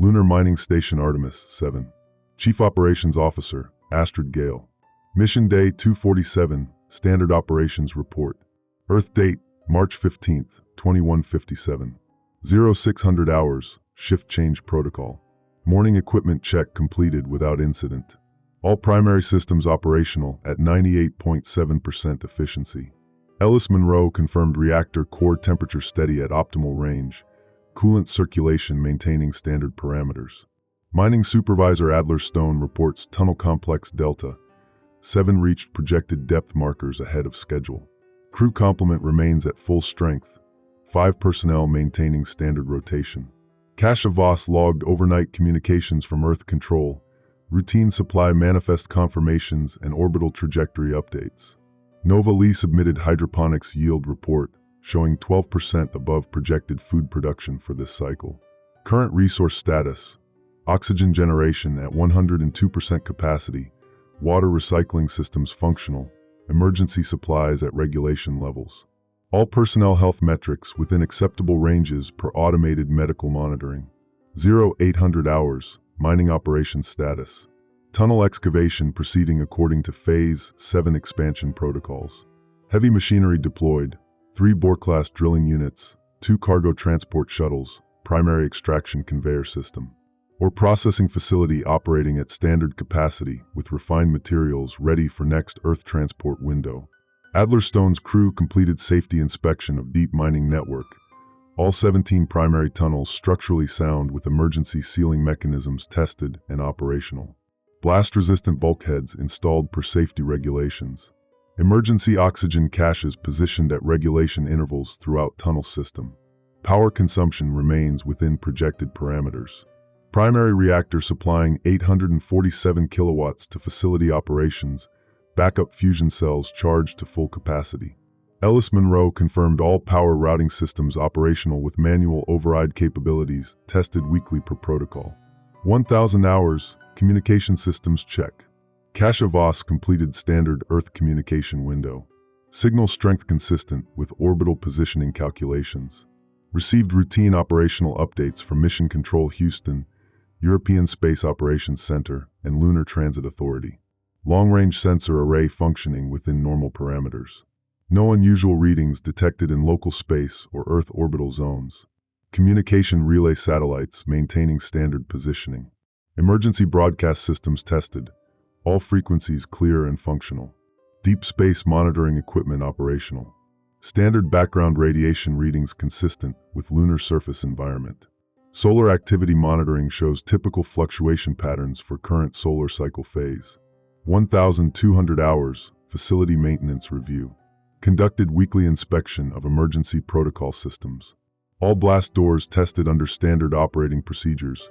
Lunar Mining Station Artemis 7. Chief Operations Officer, Astrid Gale. Mission Day 247, Standard Operations Report. Earth Date, March 15, 2157. 0600 hours, Shift Change Protocol. Morning Equipment Check completed without incident. All primary systems operational at 98.7% efficiency. Ellis Monroe confirmed reactor core temperature steady at optimal range. Coolant circulation maintaining standard parameters. Mining Supervisor Adler Stone reports Tunnel Complex Delta. 7 reached projected depth markers ahead of schedule. Crew complement remains at full strength. 5 personnel maintaining standard rotation. Cache of Voss logged overnight communications from Earth Control. Routine supply manifest confirmations and orbital trajectory updates. Nova Lee submitted hydroponics yield report, showing 12% above projected food production for this cycle. Current resource status: oxygen generation at 102% capacity, water recycling systems functional, emergency supplies at regulation levels. All personnel health metrics within acceptable ranges per automated medical monitoring. 0800 hours, mining operations status. Tunnel excavation proceeding according to Phase 7 expansion protocols. Heavy machinery deployed, 3 Bohr-class drilling units, 2 cargo transport shuttles, primary extraction conveyor system. Ore processing facility operating at standard capacity with refined materials ready for next Earth transport window. Adler Stone's crew completed safety inspection of deep mining network. All 17 primary tunnels structurally sound with emergency sealing mechanisms tested and operational. Blast-resistant bulkheads installed per safety regulations. Emergency oxygen caches positioned at regulation intervals throughout tunnel system. Power consumption remains within projected parameters. Primary reactor supplying 847 kilowatts to facility operations. Backup fusion cells charged to full capacity. Ellis Monroe confirmed all power routing systems operational with manual override capabilities, tested weekly per protocol. 1000 hours, communication systems check. Cache of Voss completed standard Earth communication window. Signal strength consistent with orbital positioning calculations. Received routine operational updates from Mission Control Houston, European Space Operations Center, and Lunar Transit Authority. Long-range sensor array functioning within normal parameters. No unusual readings detected in local space or Earth orbital zones. Communication relay satellites maintaining standard positioning. Emergency broadcast systems tested. All frequencies clear and functional. Deep space monitoring equipment operational. Standard background radiation readings consistent with lunar surface environment. Solar activity monitoring shows typical fluctuation patterns for current solar cycle phase. 1200 hours, facility maintenance review. Conducted weekly inspection of emergency protocol systems. All blast doors tested under standard operating procedures.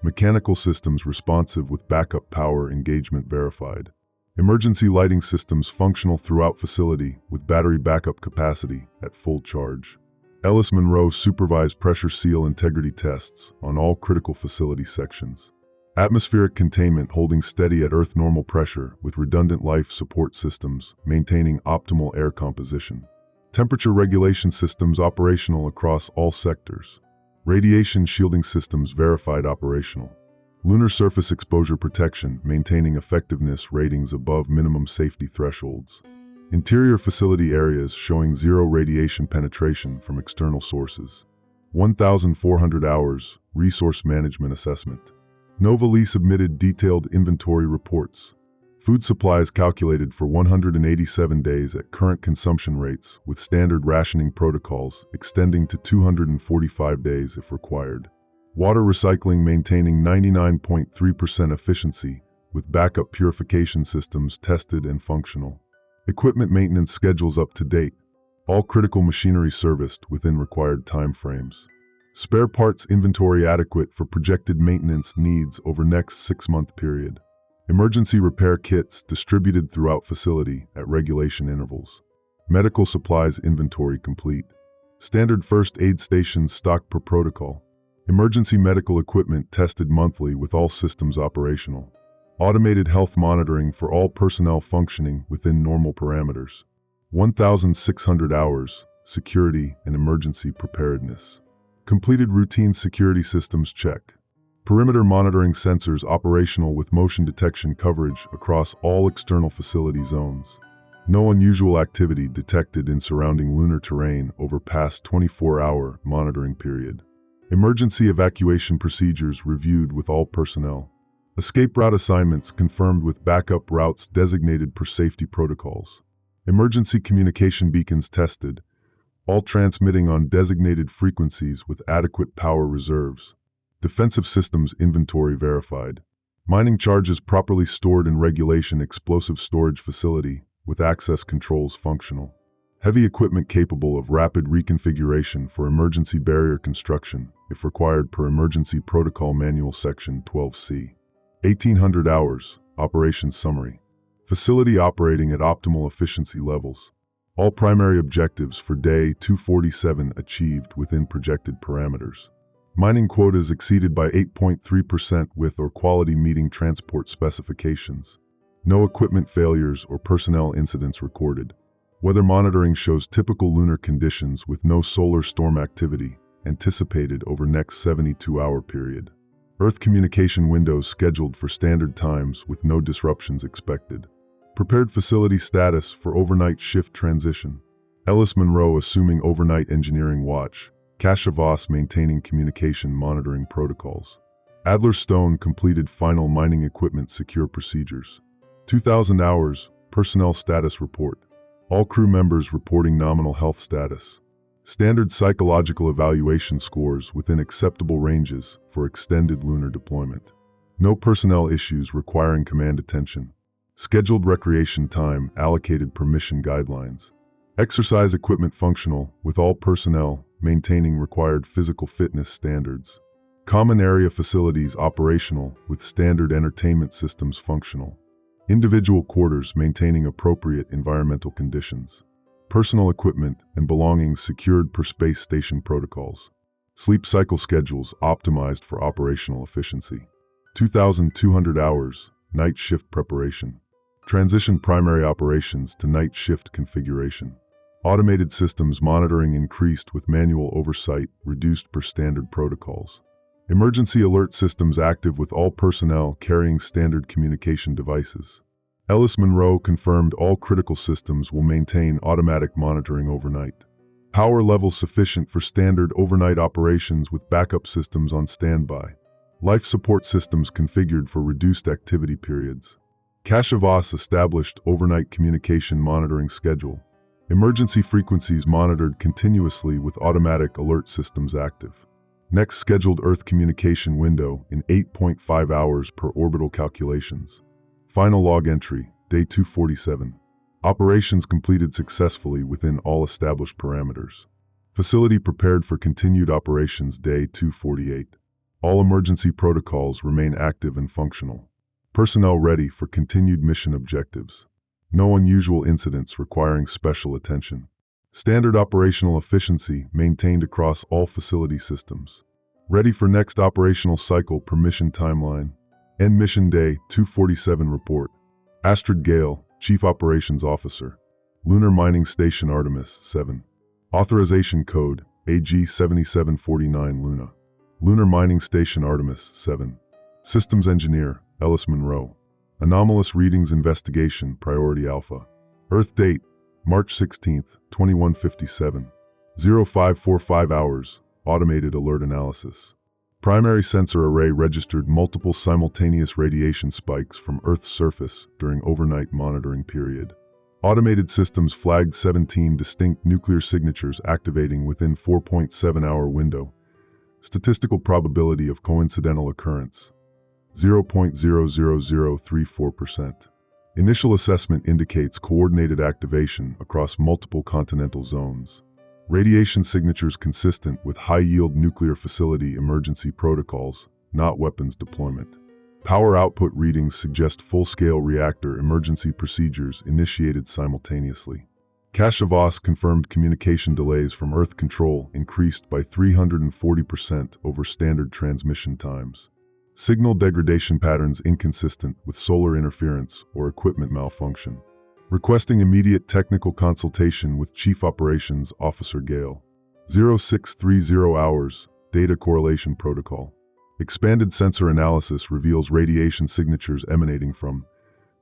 Mechanical systems responsive with backup power engagement verified. Emergency lighting systems functional throughout facility with battery backup capacity at full charge. Ellis Monroe supervised pressure seal integrity tests on all critical facility sections. Atmospheric containment holding steady at Earth normal pressure with redundant life support systems maintaining optimal air composition. Temperature regulation systems operational across all sectors. Radiation shielding systems verified operational. Lunar surface exposure protection maintaining effectiveness ratings above minimum safety thresholds. Interior facility areas showing 0 radiation penetration from external sources. 1400 hours, resource management assessment. Nova Lee submitted detailed inventory reports. Food supplies calculated for 187 days at current consumption rates with standard rationing protocols extending to 245 days if required. Water recycling maintaining 99.3% efficiency with backup purification systems tested and functional. Equipment maintenance schedules up to date. All critical machinery serviced within required timeframes. Spare parts inventory adequate for projected maintenance needs over next 6-month period. Emergency repair kits distributed throughout facility at regulation intervals. Medical supplies inventory complete. Standard first aid stations stocked per protocol. Emergency medical equipment tested monthly with all systems operational. Automated health monitoring for all personnel functioning within normal parameters. 1600 hours, security and emergency preparedness. Completed routine security systems check. Perimeter monitoring sensors operational with motion detection coverage across all external facility zones. No unusual activity detected in surrounding lunar terrain over past 24-hour monitoring period. Emergency evacuation procedures reviewed with all personnel. Escape route assignments confirmed with backup routes designated per safety protocols. Emergency communication beacons tested, all transmitting on designated frequencies with adequate power reserves. Defensive systems inventory verified. Mining charges properly stored in regulation explosive storage facility with access controls functional. Heavy equipment capable of rapid reconfiguration for emergency barrier construction if required per Emergency Protocol Manual Section 12C. 1800 hours, operations summary. Facility operating at optimal efficiency levels. All primary objectives for day 247 achieved within projected parameters. Mining quotas exceeded by 8.3% with or quality meeting transport specifications. No equipment failures or personnel incidents recorded. Weather monitoring shows typical lunar conditions with no solar storm activity anticipated over next 72-hour period. Earth communication windows scheduled for standard times with no disruptions expected. Prepared facility status for overnight shift transition. Ellis Monroe assuming overnight engineering watch. Kasha Voss maintaining communication monitoring protocols. Adler Stone completed final mining equipment secure procedures. 2000 hours, personnel status report. All crew members reporting nominal health status. Standard psychological evaluation scores within acceptable ranges for extended lunar deployment. No personnel issues requiring command attention. Scheduled recreation time allocated per mission guidelines. Exercise equipment functional with all personnel maintaining required physical fitness standards. Common area facilities operational with standard entertainment systems functional. Individual quarters maintaining appropriate environmental conditions. Personal equipment and belongings secured per space station protocols. Sleep cycle schedules optimized for operational efficiency. 2,200 hours, night shift preparation. Transition primary operations to night shift configuration. Automated systems monitoring increased with manual oversight reduced per standard protocols. Emergency alert systems active with all personnel carrying standard communication devices. Ellis Monroe confirmed all critical systems will maintain automatic monitoring overnight. Power levels sufficient for standard overnight operations with backup systems on standby. Life support systems configured for reduced activity periods. Kasha Voss established overnight communication monitoring schedule. Emergency frequencies monitored continuously with automatic alert systems active. Next scheduled Earth communication window in 8.5 hours per orbital calculations. Final log entry, day 247. Operations completed successfully within all established parameters. Facility prepared for continued operations day 248. All emergency protocols remain active and functional. Personnel ready for continued mission objectives. No unusual incidents requiring special attention. Standard operational efficiency maintained across all facility systems. Ready for next operational cycle per mission timeline. End mission day 247 report. Astrid Gale, Chief Operations Officer. Lunar Mining Station Artemis 7. Authorization Code AG 7749 Luna. Lunar Mining Station Artemis 7. Systems Engineer Ellis Monroe. Anomalous Readings Investigation Priority Alpha. Earth date March 16, 2157. 0545 hours. Automated alert analysis. Primary sensor array registered multiple simultaneous radiation spikes from Earth's surface during overnight monitoring period. Automated systems flagged 17 distinct nuclear signatures activating within 4.7-hour window. Statistical probability of coincidental occurrence 0.00034%. Initial assessment indicates coordinated activation across multiple continental zones. Radiation signatures consistent with high-yield nuclear facility emergency protocols, not weapons deployment. Power output readings suggest full-scale reactor emergency procedures initiated simultaneously. Kasha Voss confirmed communication delays from Earth control increased by 340% over standard transmission times. Signal degradation patterns inconsistent with solar interference or equipment malfunction. Requesting immediate technical consultation with Chief Operations Officer Gale. 0630 hours, Data Correlation Protocol. Expanded sensor analysis reveals radiation signatures emanating from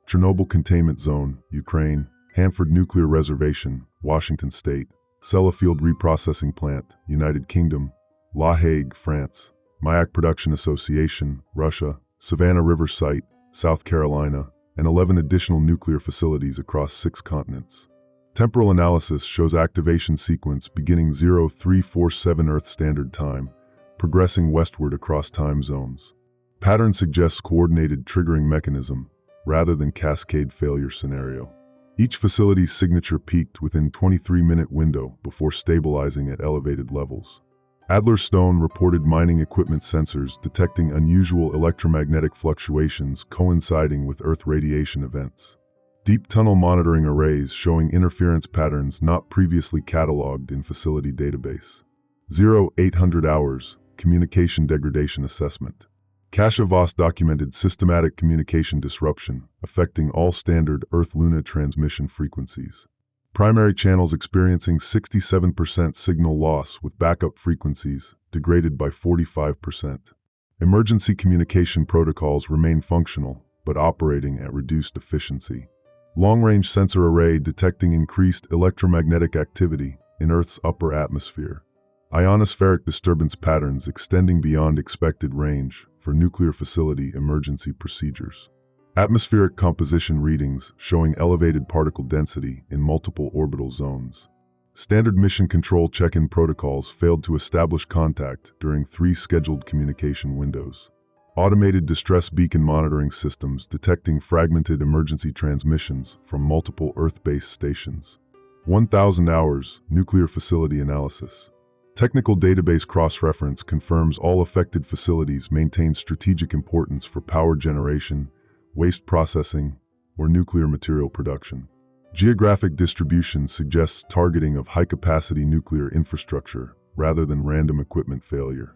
Chernobyl Containment Zone, Ukraine; Hanford Nuclear Reservation, Washington State; Sellafield Reprocessing Plant, United Kingdom; La Hague, France; Mayak Production Association, Russia; Savannah River Site, South Carolina; and 11 additional nuclear facilities across 6 continents. Temporal analysis shows activation sequence beginning 0347 Earth Standard Time, progressing westward across time zones. Pattern suggests coordinated triggering mechanism, rather than cascade failure scenario. Each facility's signature peaked within 23-minute window before stabilizing at elevated levels. Adler Stone reported mining equipment sensors detecting unusual electromagnetic fluctuations coinciding with Earth radiation events. Deep tunnel monitoring arrays showing interference patterns not previously cataloged in facility database. 0800 hours, communication degradation assessment. Cache-Voss documented systematic communication disruption affecting all standard Earth-Luna transmission frequencies. Primary channels experiencing 67% signal loss with backup frequencies degraded by 45%. Emergency communication protocols remain functional, but operating at reduced efficiency. Long-range sensor array detecting increased electromagnetic activity in Earth's upper atmosphere. Ionospheric disturbance patterns extending beyond expected range for nuclear facility emergency procedures. Atmospheric composition readings showing elevated particle density in multiple orbital zones. Standard mission control check-in protocols failed to establish contact during 3 scheduled communication windows. Automated distress beacon monitoring systems detecting fragmented emergency transmissions from multiple Earth-based stations. 1000 hours, nuclear facility analysis. Technical database cross-reference confirms all affected facilities maintain strategic importance for power generation, waste processing, or nuclear material production. Geographic distribution suggests targeting of high-capacity nuclear infrastructure rather than random equipment failure.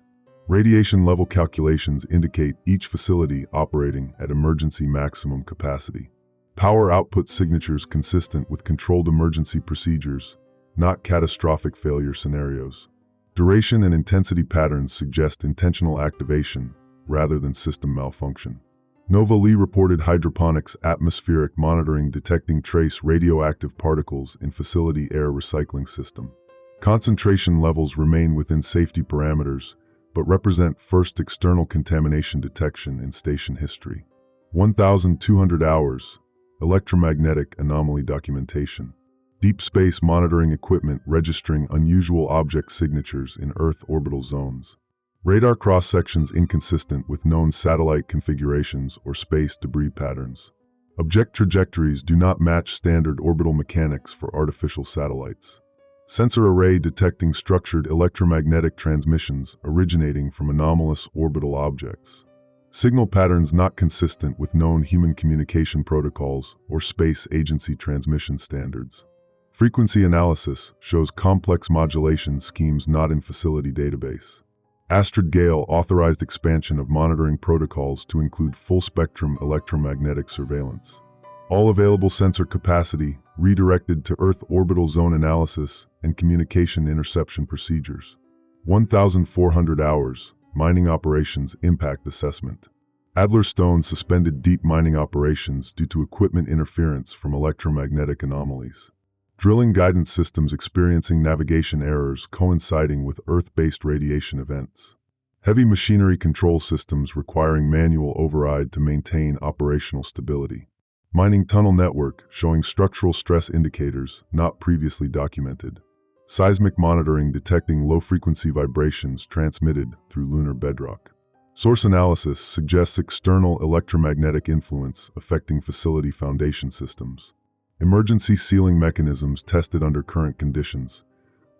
Radiation level calculations indicate each facility operating at emergency maximum capacity. Power output signatures consistent with controlled emergency procedures, not catastrophic failure scenarios. Duration and intensity patterns suggest intentional activation rather than system malfunction. Nova Lee reported hydroponics atmospheric monitoring detecting trace radioactive particles in facility air recycling system. Concentration levels remain within safety parameters, but represent first external contamination detection in station history. 1200 hours, electromagnetic anomaly documentation. Deep space monitoring equipment registering unusual object signatures in Earth orbital zones. Radar cross-sections inconsistent with known satellite configurations or space debris patterns. Object trajectories do not match standard orbital mechanics for artificial satellites. Sensor array detecting structured electromagnetic transmissions originating from anomalous orbital objects. Signal patterns not consistent with known human communication protocols or space agency transmission standards. Frequency analysis shows complex modulation schemes not in facility database. Astrid Gale authorized expansion of monitoring protocols to include full-spectrum electromagnetic surveillance. All available sensor capacity redirected to Earth orbital zone analysis and communication interception procedures. 1400 hours, mining operations impact assessment. Adler Stone suspended deep mining operations due to equipment interference from electromagnetic anomalies. Drilling guidance systems experiencing navigation errors coinciding with Earth-based radiation events. Heavy machinery control systems requiring manual override to maintain operational stability. Mining tunnel network showing structural stress indicators not previously documented. Seismic monitoring detecting low-frequency vibrations transmitted through lunar bedrock. Source analysis suggests external electromagnetic influence affecting facility foundation systems. Emergency sealing mechanisms tested under current conditions.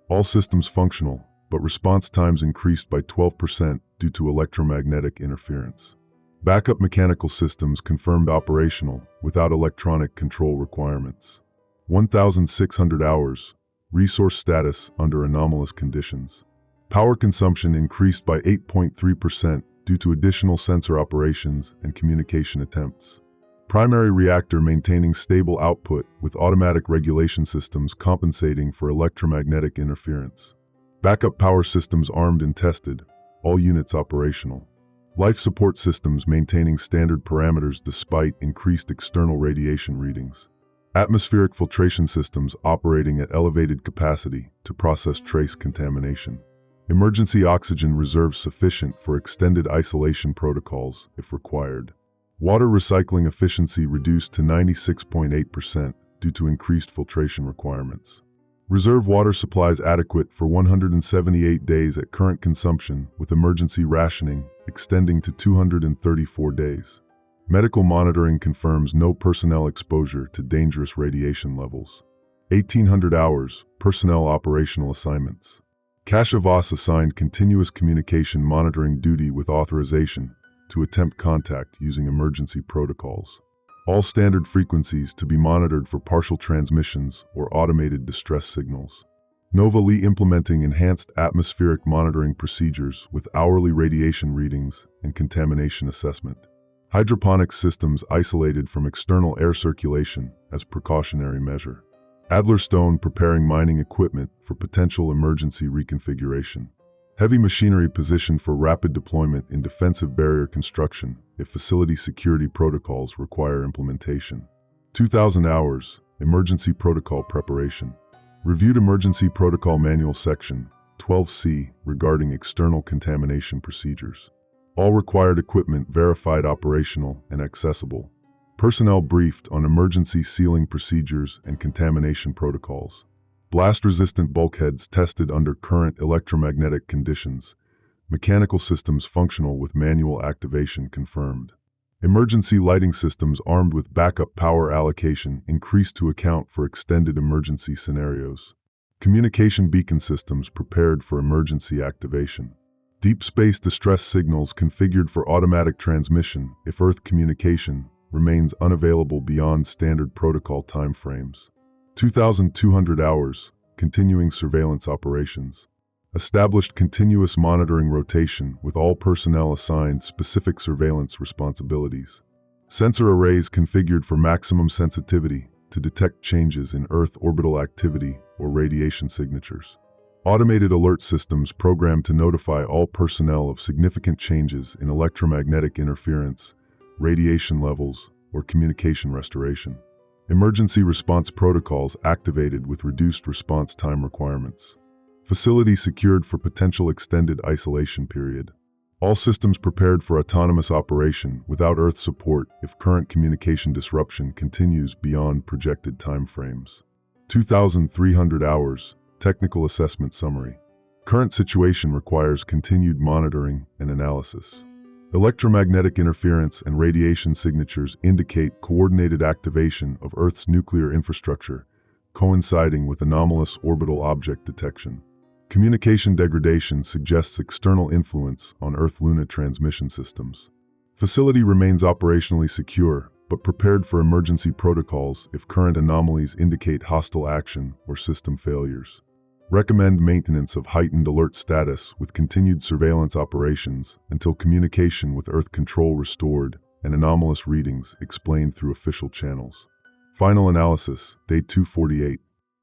All systems functional, but response times increased by 12% due to electromagnetic interference. Backup mechanical systems confirmed operational without electronic control requirements. 1600 hours, resource status under anomalous conditions. Power consumption increased by 8.3% due to additional sensor operations and communication attempts. Primary reactor maintaining stable output with automatic regulation systems compensating for electromagnetic interference. Backup power systems armed and tested, all units operational. Life support systems maintaining standard parameters despite increased external radiation readings. Atmospheric filtration systems operating at elevated capacity to process trace contamination. Emergency oxygen reserves sufficient for extended isolation protocols if required. Water recycling efficiency reduced to 96.8% due to increased filtration requirements. Reserve water supplies adequate for 178 days at current consumption, with emergency rationing extending to 234 days. Medical monitoring confirms no personnel exposure to dangerous radiation levels. 1800 hours, personnel operational assignments. Casualty assigned continuous communication monitoring duty with authorization to attempt contact using emergency protocols. All standard frequencies to be monitored for partial transmissions or automated distress signals. Nova-Lee implementing enhanced atmospheric monitoring procedures with hourly radiation readings and contamination assessment. Hydroponics systems isolated from external air circulation as precautionary measure. Adlerstone preparing mining equipment for potential emergency reconfiguration. Heavy machinery positioned for rapid deployment in defensive barrier construction if facility security protocols require implementation. 2000 hours, emergency protocol preparation. Reviewed emergency protocol manual section 12C regarding external contamination procedures. All required equipment verified operational and accessible. Personnel briefed on emergency sealing procedures and contamination protocols. Blast-resistant bulkheads tested under current electromagnetic conditions. Mechanical systems functional with manual activation confirmed. Emergency lighting systems armed with backup power allocation increased to account for extended emergency scenarios. Communication beacon systems prepared for emergency activation. Deep space distress signals configured for automatic transmission if Earth communication remains unavailable beyond standard protocol timeframes. 2,200 hours, continuing surveillance operations. Established continuous monitoring rotation with all personnel assigned specific surveillance responsibilities. Sensor arrays configured for maximum sensitivity to detect changes in Earth orbital activity or radiation signatures. Automated alert systems programmed to notify all personnel of significant changes in electromagnetic interference, radiation levels, or communication restoration. Emergency response protocols activated with reduced response time requirements. Facility secured for potential extended isolation period. All systems prepared for autonomous operation without Earth support if current communication disruption continues beyond projected timeframes. 2,300 hours, technical assessment summary. Current situation requires continued monitoring and analysis. Electromagnetic interference and radiation signatures indicate coordinated activation of Earth's nuclear infrastructure, coinciding with anomalous orbital object detection. Communication degradation suggests external influence on Earth-Lunar transmission systems. Facility remains operationally secure, but prepared for emergency protocols if current anomalies indicate hostile action or system failures. Recommend maintenance of heightened alert status with continued surveillance operations until communication with Earth control restored and anomalous readings explained through official channels. Final analysis, day 248.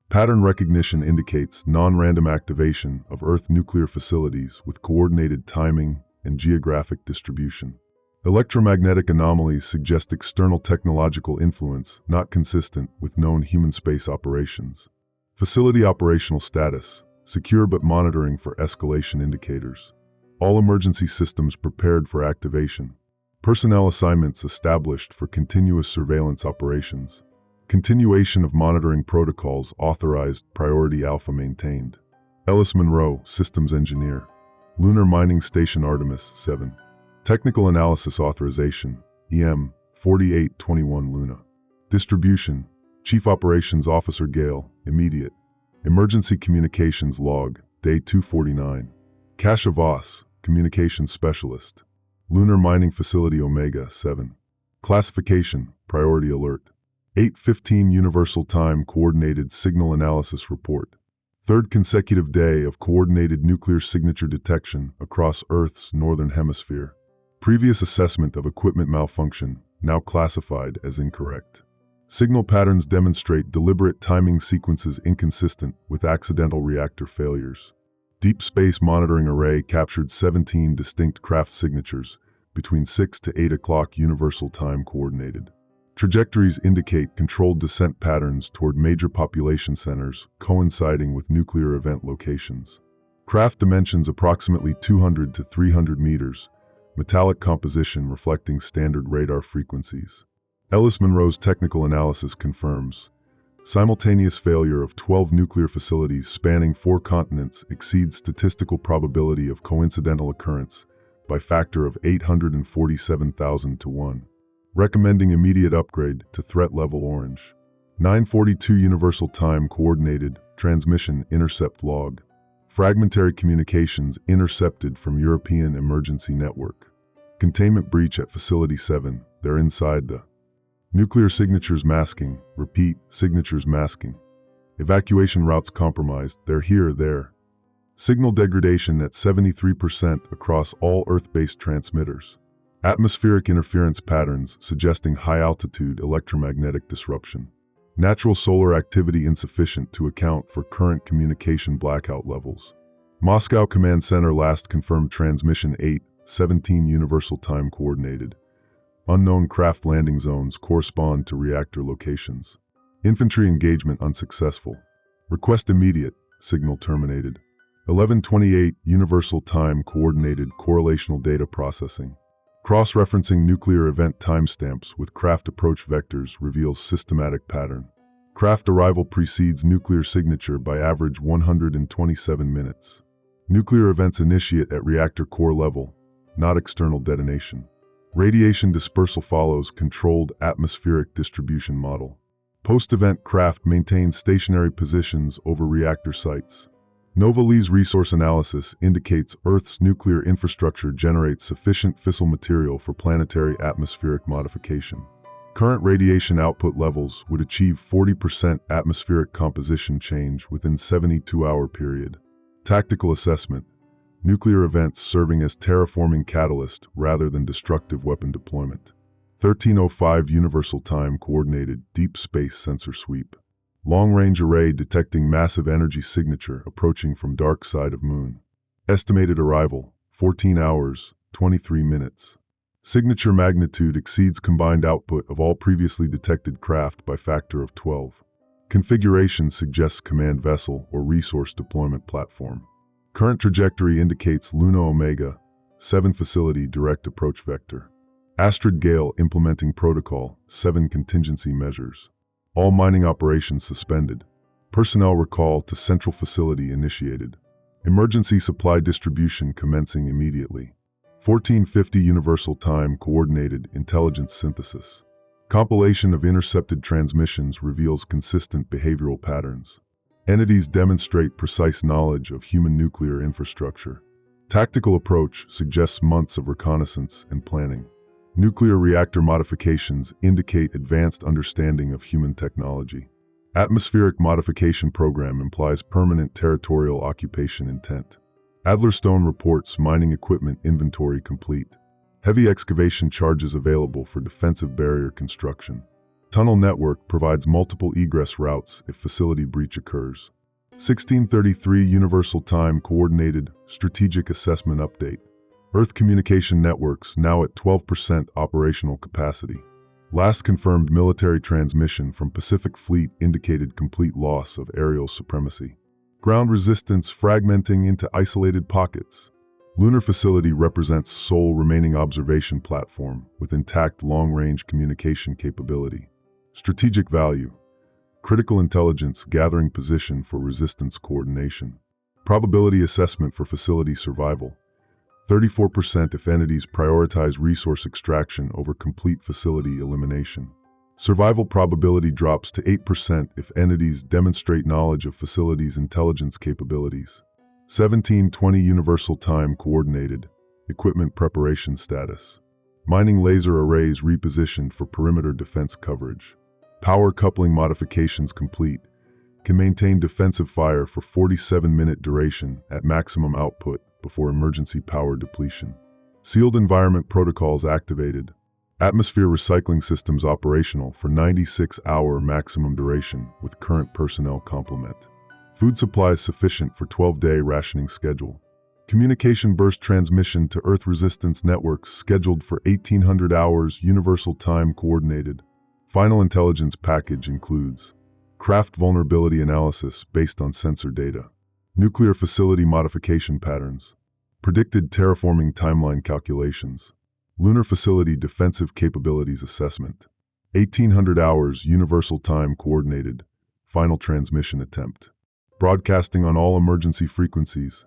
Pattern recognition indicates non-random activation of Earth nuclear facilities with coordinated timing and geographic distribution. Electromagnetic anomalies suggest external technological influence not consistent with known human space operations. Facility operational status, secure but monitoring for escalation indicators. All emergency systems prepared for activation. Personnel assignments established for continuous surveillance operations. Continuation of monitoring protocols authorized, priority alpha maintained. Ellis Monroe, Systems Engineer. Lunar Mining Station Artemis 7. Technical Analysis Authorization, EM 4821 Luna. Distribution, Chief Operations Officer Gale, immediate. Emergency Communications Log, Day 249. Kasha Voss, Communications Specialist. Lunar Mining Facility Omega 7. Classification, Priority Alert. 8:15 Universal Time Coordinated Signal Analysis Report. Third consecutive day of coordinated nuclear signature detection across Earth's northern hemisphere. Previous assessment of equipment malfunction, now classified as incorrect. Signal patterns demonstrate deliberate timing sequences inconsistent with accidental reactor failures. Deep Space Monitoring Array captured 17 distinct craft signatures, between 6 to 8 o'clock Universal Time Coordinated. Trajectories indicate controlled descent patterns toward major population centers, coinciding with nuclear event locations. Craft dimensions approximately 200 to 300 meters, metallic composition reflecting standard radar frequencies. Ellis Monroe's technical analysis confirms simultaneous failure of 12 nuclear facilities spanning 4 continents exceeds statistical probability of coincidental occurrence by factor of 847,000 to 1. Recommending immediate upgrade to threat level orange. 9:42 Universal Time Coordinated Transmission Intercept Log. Fragmentary communications intercepted from European Emergency Network. Containment breach at Facility 7. They're inside the nuclear signatures masking. Repeat, signatures masking. Evacuation routes compromised. They're here, there. Signal degradation at 73% across all Earth-based transmitters. Atmospheric interference patterns suggesting high-altitude electromagnetic disruption. Natural solar activity insufficient to account for current communication blackout levels. Moscow Command Center last confirmed transmission 8:17 Universal Time Coordinated. Unknown craft landing zones correspond to reactor locations. Infantry engagement unsuccessful. Request immediate, signal terminated. 11:28 Universal Time Coordinated Correlational Data Processing. Cross-referencing nuclear event timestamps with craft approach vectors reveals systematic pattern. Craft arrival precedes nuclear signature by average 127 minutes. Nuclear events initiate at reactor core level, not external detonation. Radiation dispersal follows controlled atmospheric distribution model. Post-event craft maintains stationary positions over reactor sites. Novali's resource analysis indicates Earth's nuclear infrastructure generates sufficient fissile material for planetary atmospheric modification. Current radiation output levels would achieve 40% atmospheric composition change within 72-hour period. Tactical assessment. Nuclear events serving as terraforming catalyst rather than destructive weapon deployment. 13:05 Universal Time Coordinated Deep Space Sensor Sweep. Long-range array detecting massive energy signature approaching from dark side of moon. Estimated arrival, 14 hours, 23 minutes. Signature magnitude exceeds combined output of all previously detected craft by factor of 12. Configuration suggests command vessel or resource deployment platform. Current trajectory indicates Luna Omega, 7 facility direct approach vector. Astrid Gale implementing protocol, 7 contingency measures. All mining operations suspended. Personnel recall to central facility initiated. Emergency supply distribution commencing immediately. 14:50 Universal Time Coordinated Intelligence Synthesis. Compilation of intercepted transmissions reveals consistent behavioral patterns. Entities demonstrate precise knowledge of human nuclear infrastructure. Tactical approach suggests months of reconnaissance and planning. Nuclear reactor modifications indicate advanced understanding of human technology. Atmospheric modification program implies permanent territorial occupation intent. Adlerstone reports mining equipment inventory complete. Heavy excavation charges available for defensive barrier construction. Tunnel network provides multiple egress routes if facility breach occurs. 16:33 Universal Time Coordinated Strategic Assessment Update. Earth communication networks now at 12% operational capacity. Last confirmed military transmission from Pacific Fleet indicated complete loss of aerial supremacy. Ground resistance fragmenting into isolated pockets. Lunar facility represents sole remaining observation platform with intact long-range communication capability. Strategic value. Critical intelligence gathering position for resistance coordination. Probability assessment for facility survival. 34% if entities prioritize resource extraction over complete facility elimination. Survival probability drops to 8% if entities demonstrate knowledge of facility's intelligence capabilities. 17:20 Universal Time Coordinated Equipment Preparation Status. Mining laser arrays repositioned for perimeter defense coverage. Power coupling modifications complete. Can maintain defensive fire for 47-minute duration at maximum output before emergency power depletion. Sealed environment protocols activated. Atmosphere recycling systems operational for 96-hour maximum duration with current personnel complement. Food supplies sufficient for 12-day rationing schedule. Communication burst transmission to Earth resistance networks scheduled for 1800 hours Universal Time Coordinated. Final intelligence package includes craft vulnerability analysis based on sensor data, nuclear facility modification patterns, predicted terraforming timeline calculations, lunar facility defensive capabilities assessment, 1800 hours Universal Time Coordinated, final transmission attempt. Broadcasting on all emergency frequencies,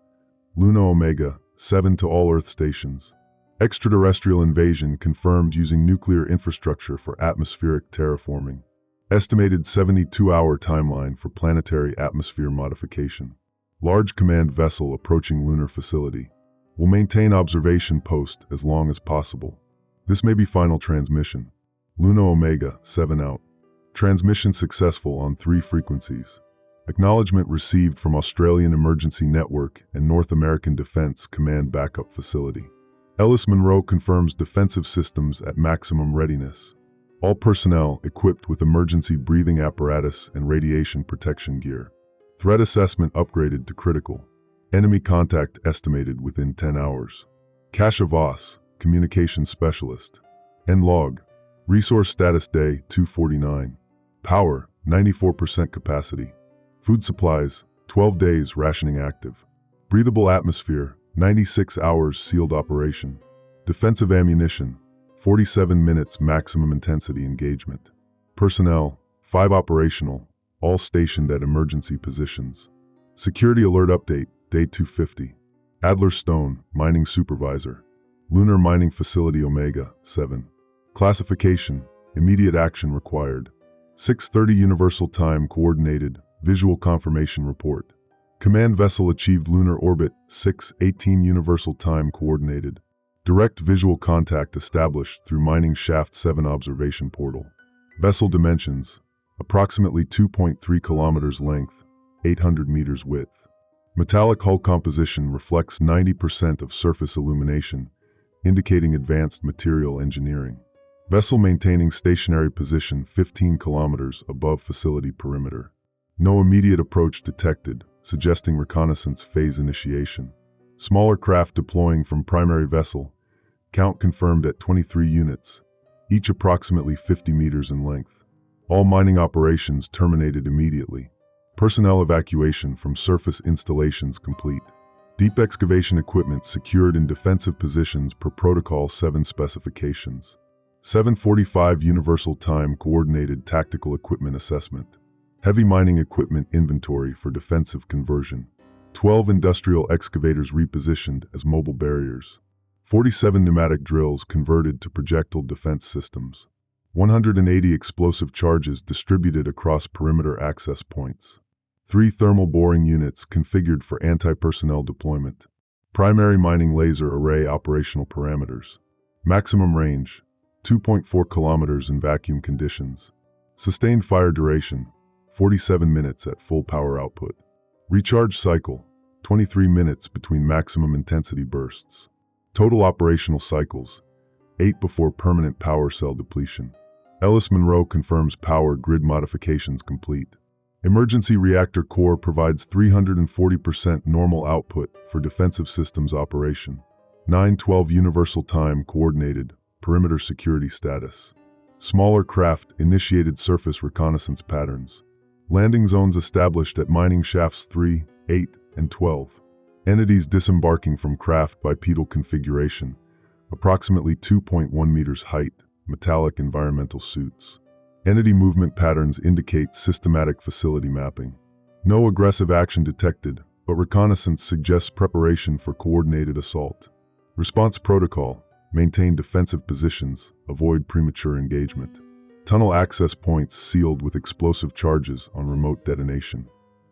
Luna Omega, 7 to all Earth stations. Extraterrestrial invasion confirmed using nuclear infrastructure for atmospheric terraforming. Estimated 72-hour timeline for planetary atmosphere modification. Large command vessel approaching lunar facility. Will maintain observation post as long as possible. This may be final transmission. Luna Omega, 7 out. Transmission successful on 3 frequencies. Acknowledgement received from Australian Emergency Network and North American Defence Command Backup Facility. Ellis Munro confirms defensive systems at maximum readiness. All personnel equipped with emergency breathing apparatus and radiation protection gear. Threat assessment upgraded to critical. Enemy contact estimated within 10 hours. Kasha Voss, communications specialist. Log. Resource status day 249. Power, 94% capacity. Food supplies, 12 days rationing active. Breathable atmosphere, 96 hours sealed operation. Defensive ammunition, 47 minutes maximum intensity engagement. Personnel, 5 operational, all stationed at emergency positions. Security alert update, day 250. Adler Stone, mining supervisor. Lunar mining facility Omega, 7. Classification, immediate action required. 6:30 Universal Time Coordinated, visual confirmation report. Command vessel achieved lunar orbit, 6:18 Universal Time Coordinated. Direct visual contact established through mining shaft 7 observation portal. Vessel dimensions, approximately 2.3 kilometers length, 800 meters width. Metallic hull composition reflects 90% of surface illumination, indicating advanced material engineering. Vessel maintaining stationary position 15 kilometers above facility perimeter. No immediate approach detected, suggesting reconnaissance phase initiation. Smaller craft deploying from primary vessel. Count confirmed at 23 units, each approximately 50 meters in length. All mining operations terminated immediately. Personnel evacuation from surface installations complete. Deep excavation equipment secured in defensive positions per Protocol 7 specifications. 7:45 Universal Time Coordinated Tactical Equipment Assessment. Heavy mining equipment inventory for defensive conversion. 12 industrial excavators repositioned as mobile barriers. 47 pneumatic drills converted to projectile defense systems. 180 explosive charges distributed across perimeter access points. 3 thermal boring units configured for anti-personnel deployment. Primary mining laser array operational parameters. Maximum range, 2.4 kilometers in vacuum conditions. Sustained fire duration, 47 minutes at full power output. Recharge cycle, 23 minutes between maximum intensity bursts. Total operational cycles, 8 before permanent power cell depletion. Ellis Munro confirms power grid modifications complete. Emergency reactor core provides 340% normal output for defensive systems operation. 9:12 Universal Time Coordinated, perimeter security status. Smaller craft initiated surface reconnaissance patterns. Landing zones established at mining shafts 3, 8, and 12. Entities disembarking from craft bipedal configuration, approximately 2.1 meters height, metallic environmental suits. Entity movement patterns indicate systematic facility mapping. No aggressive action detected, but reconnaissance suggests preparation for coordinated assault. Response protocol, maintain defensive positions, avoid premature engagement. Tunnel access points sealed with explosive charges on remote detonation.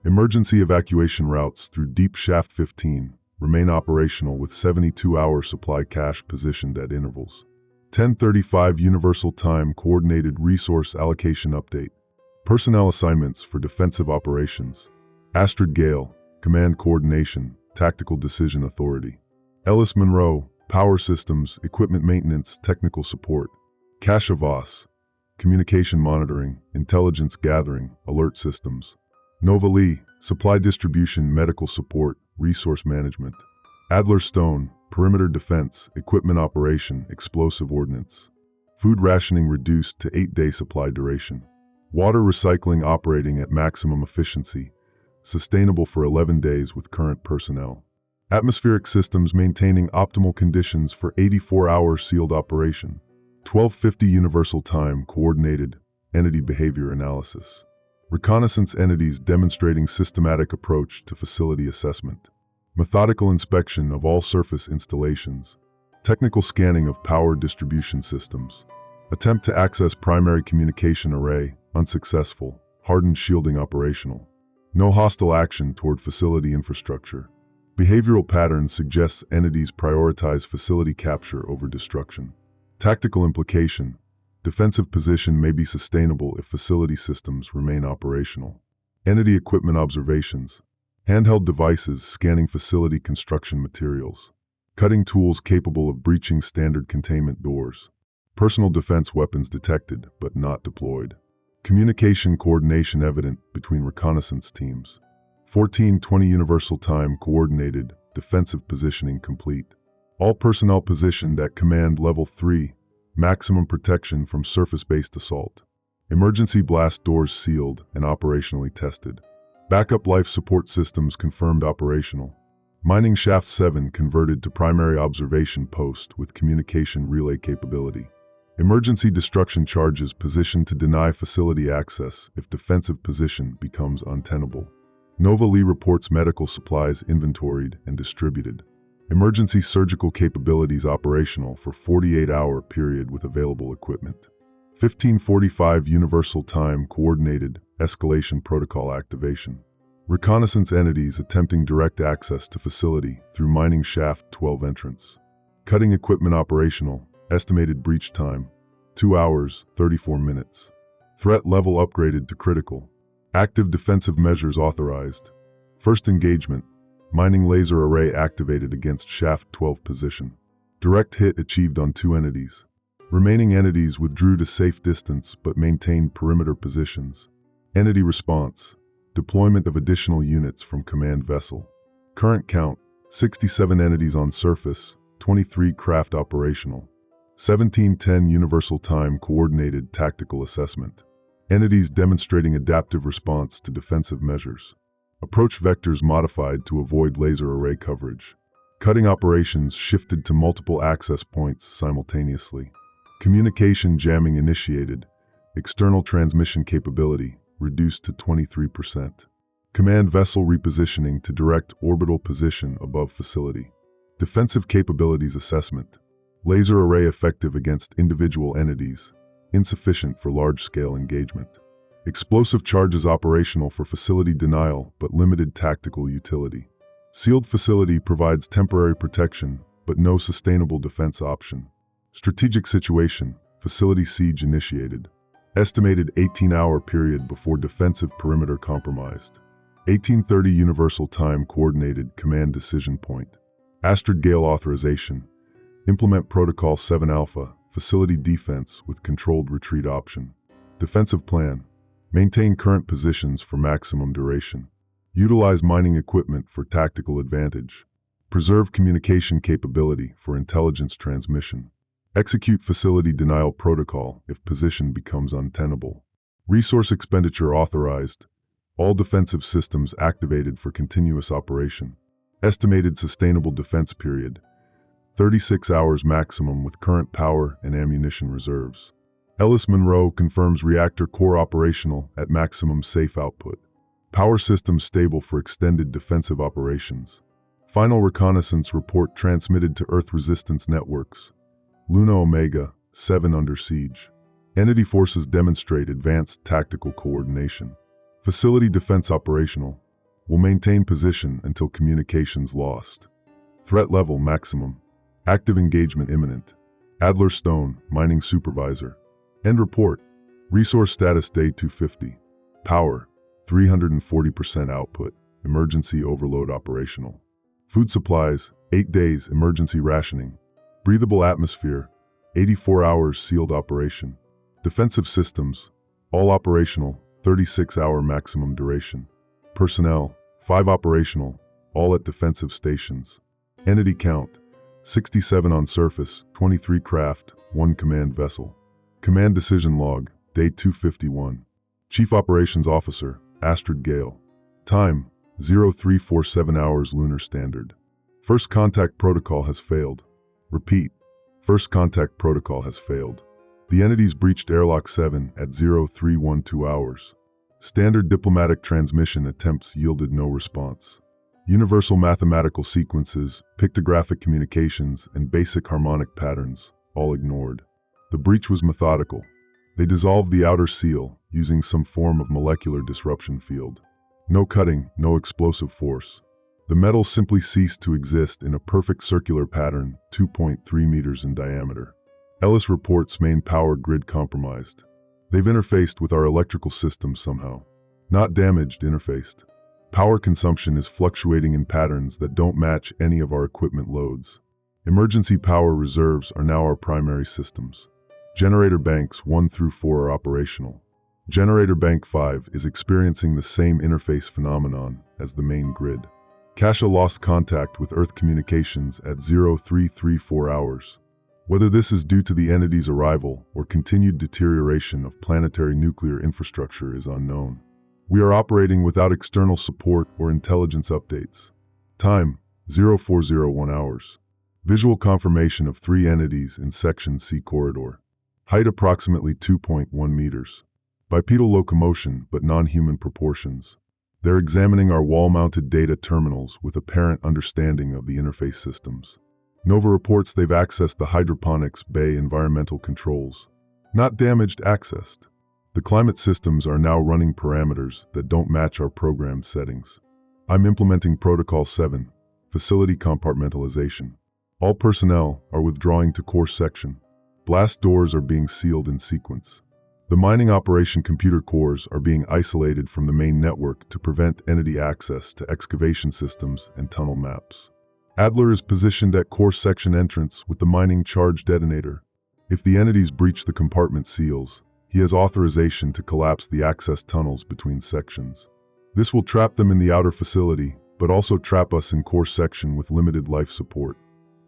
Emergency evacuation routes through Deep Shaft 15 remain operational with 72-hour supply cache positioned at intervals. 10:35 Universal Time Coordinated Resource Allocation Update. Personnel assignments for defensive operations. Astrid Gale, Command Coordination, Tactical Decision Authority. Ellis Munro, Power Systems, Equipment Maintenance, Technical Support. Kasha Voss, Communication Monitoring, Intelligence Gathering, Alert Systems. Nova Lee, Supply Distribution, Medical Support, Resource Management. Adler Stone, perimeter defense, equipment operation, explosive ordnance. Food rationing reduced to 8-day supply duration. Water recycling operating at maximum efficiency, sustainable for 11 days with current personnel. Atmospheric systems maintaining optimal conditions for 84-hour sealed operation. 1250 Universal Time Coordinated Entity Behavior Analysis. Reconnaissance entities demonstrating systematic approach to facility assessment. Methodical inspection of all surface installations. Technical scanning of power distribution systems. Attempt to access primary communication array, unsuccessful. Hardened shielding operational. No hostile action toward facility infrastructure. Behavioral patterns suggests entities prioritize facility capture over destruction. Tactical implication. Defensive position may be sustainable if facility systems remain operational. Entity equipment observations. Handheld devices scanning facility construction materials. Cutting tools capable of breaching standard containment doors. Personal defense weapons detected but not deployed. Communication coordination evident between reconnaissance teams. 1420 Universal Time Coordinated Defensive Positioning complete. All personnel positioned at Command Level 3. Maximum protection from surface-based assault. Emergency blast doors sealed and operationally tested. Backup life support systems confirmed operational. Mining Shaft 7 converted to primary observation post with communication relay capability. Emergency destruction charges positioned to deny facility access if defensive position becomes untenable. Nova Lee reports medical supplies inventoried and distributed. Emergency surgical capabilities operational for 48-hour period with available equipment. 1545 Universal Time Coordinated Escalation Protocol Activation. Reconnaissance entities attempting direct access to facility through Mining Shaft 12 entrance. Cutting equipment operational. Estimated breach time, 2 hours, 34 minutes. Threat level upgraded to critical. Active defensive measures authorized. First engagement. Mining laser array activated against Shaft 12 position. Direct hit achieved on 2 entities. Remaining entities withdrew to safe distance but maintained perimeter positions. Entity response. Deployment of additional units from command vessel. Current count, 67 entities on surface, 23 craft operational. 1710 Universal Time Coordinated Tactical Assessment. Entities demonstrating adaptive response to defensive measures. Approach vectors modified to avoid laser array coverage. Cutting operations shifted to multiple access points simultaneously. Communication jamming initiated. External transmission capability reduced to 23%. Command vessel repositioning to direct orbital position above facility. Defensive capabilities assessment. Laser array effective against individual entities, insufficient for large-scale engagement. Explosive charges operational for facility denial but limited tactical utility. Sealed facility provides temporary protection but no sustainable defense option. Strategic situation, facility siege initiated. Estimated 18-hour period before defensive perimeter compromised. 1830 Universal Time Coordinated Command Decision Point. Astrid Gale authorization. Implement Protocol 7 Alpha, facility defense with controlled retreat option. Defensive plan. Maintain current positions for maximum duration. Utilize mining equipment for tactical advantage. Preserve communication capability for intelligence transmission. Execute facility denial protocol if position becomes untenable. Resource expenditure authorized. All defensive systems activated for continuous operation. Estimated sustainable defense period. 36 hours maximum with current power and ammunition reserves. Ellis Monroe confirms reactor core operational at maximum safe output. Power system stable for extended defensive operations. Final reconnaissance report transmitted to Earth resistance networks. Luna Omega, 7 under siege. Entity forces demonstrate advanced tactical coordination. Facility defense operational. Will maintain position until communications lost. Threat level maximum. Active engagement imminent. Adler Stone, mining supervisor. End report. Resource status day 250. Power, 340% output. Emergency overload operational. Food supplies, 8 days emergency rationing. Breathable atmosphere, 84 hours sealed operation. Defensive systems, all operational, 36-hour maximum duration. Personnel, 5 operational, all at defensive stations. Entity count: 67 on surface, 23 craft, 1 command vessel. Command decision log, day 251. Chief Operations Officer, Astrid Gale. Time: 0347 hours Lunar Standard. First contact protocol has failed. Repeat. First contact protocol has failed. The entities breached Airlock 7 at 0312 hours. Standard diplomatic transmission attempts yielded no response. Universal mathematical sequences, pictographic communications, and basic harmonic patterns, all ignored. The breach was methodical. They dissolved the outer seal using some form of molecular disruption field. No cutting, no explosive force. The metal simply ceased to exist in a perfect circular pattern, 2.3 meters in diameter. Ellis reports main power grid compromised. They've interfaced with our electrical system somehow. Not damaged, interfaced. Power consumption is fluctuating in patterns that don't match any of our equipment loads. Emergency power reserves are now our primary systems. Generator banks 1 through 4 are operational. Generator bank 5 is experiencing the same interface phenomenon as the main grid. Kasha lost contact with Earth communications at 0334 hours. Whether this is due to the entity's arrival or continued deterioration of planetary nuclear infrastructure is unknown. We are operating without external support or intelligence updates. Time: 0401 hours. Visual confirmation of 3 entities in Section C corridor. Height approximately 2.1 meters. Bipedal locomotion but non-human proportions. They're examining our wall-mounted data terminals with apparent understanding of the interface systems. Nova reports they've accessed the hydroponics bay environmental controls. Not damaged, accessed. The climate systems are now running parameters that don't match our programmed settings. I'm implementing Protocol 7, Facility Compartmentalization. All personnel are withdrawing to core section. Blast doors are being sealed in sequence. The mining operation computer cores are being isolated from the main network to prevent entity access to excavation systems and tunnel maps. Adler is positioned at core section entrance with the mining charge detonator. If the entities breach the compartment seals, he has authorization to collapse the access tunnels between sections. This will trap them in the outer facility, but also trap us in core section with limited life support.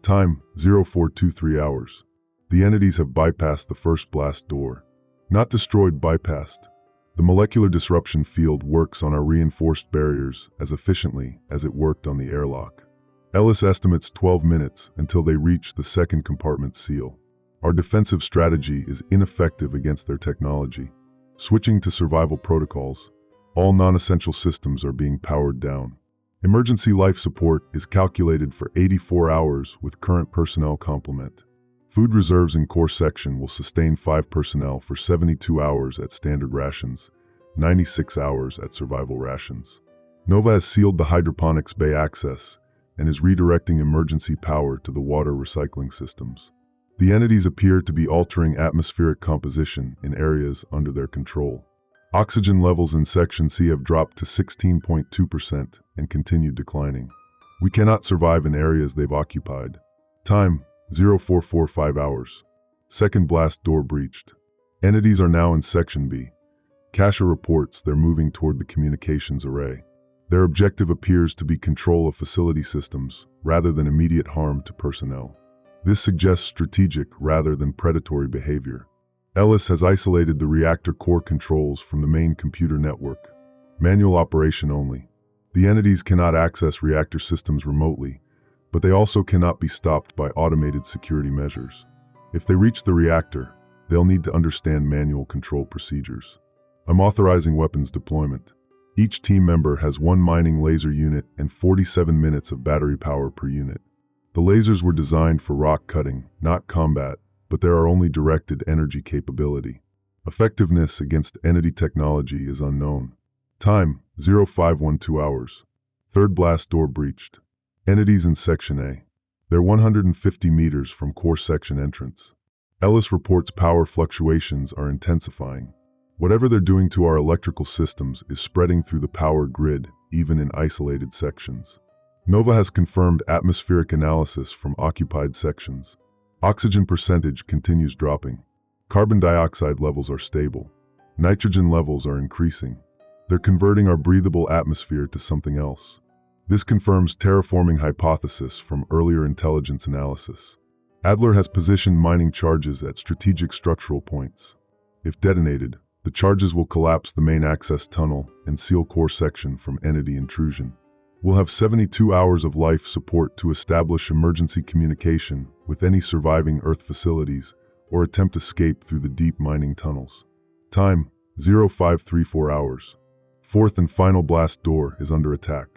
Time: 0423 hours. The entities have bypassed the first blast door. Not destroyed, bypassed. The molecular disruption field works on our reinforced barriers as efficiently as it worked on the airlock. Ellis estimates 12 minutes until they reach the second compartment seal. Our defensive strategy is ineffective against their technology. Switching to survival protocols. All non-essential systems are being powered down. Emergency life support is calculated for 84 hours with current personnel complement. Food reserves in core section will sustain 5 personnel for 72 hours at standard rations, 96 hours at survival rations. Nova has sealed the hydroponics bay access and is redirecting emergency power to the water recycling systems. The entities appear to be altering atmospheric composition in areas under their control. Oxygen levels in Section C have dropped to 16.2% and continue declining. We cannot survive in areas they've occupied. Time: 0445 hours. Second blast door breached. Entities are now in Section B. Kasha reports they're moving toward the communications array. Their objective appears to be control of facility systems rather than immediate harm to personnel. This suggests strategic rather than predatory behavior. Ellis has isolated the reactor core controls from the main computer network. Manual operation only. The entities cannot access reactor systems remotely, but they also cannot be stopped by automated security measures. If they reach the reactor, they'll need to understand manual control procedures. I'm authorizing weapons deployment. Each team member has 1 mining laser unit and 47 minutes of battery power per unit. The lasers were designed for rock cutting, not combat, but there are only directed energy capability. Effectiveness against entity technology is unknown. Time: 0512 hours. Third blast door breached. Entities in Section A. They're 150 meters from core section entrance. Ellis reports power fluctuations are intensifying. Whatever they're doing to our electrical systems is spreading through the power grid, even in isolated sections. Nova has confirmed atmospheric analysis from occupied sections. Oxygen percentage continues dropping. Carbon dioxide levels are stable. Nitrogen levels are increasing. They're converting our breathable atmosphere to something else. This confirms terraforming hypothesis from earlier intelligence analysis. Adler has positioned mining charges at strategic structural points. If detonated, the charges will collapse the main access tunnel and seal core section from entity intrusion. We'll have 72 hours of life support to establish emergency communication with any surviving Earth facilities or attempt escape through the deep mining tunnels. Time, 0534 hours. Fourth and final blast door is under attack.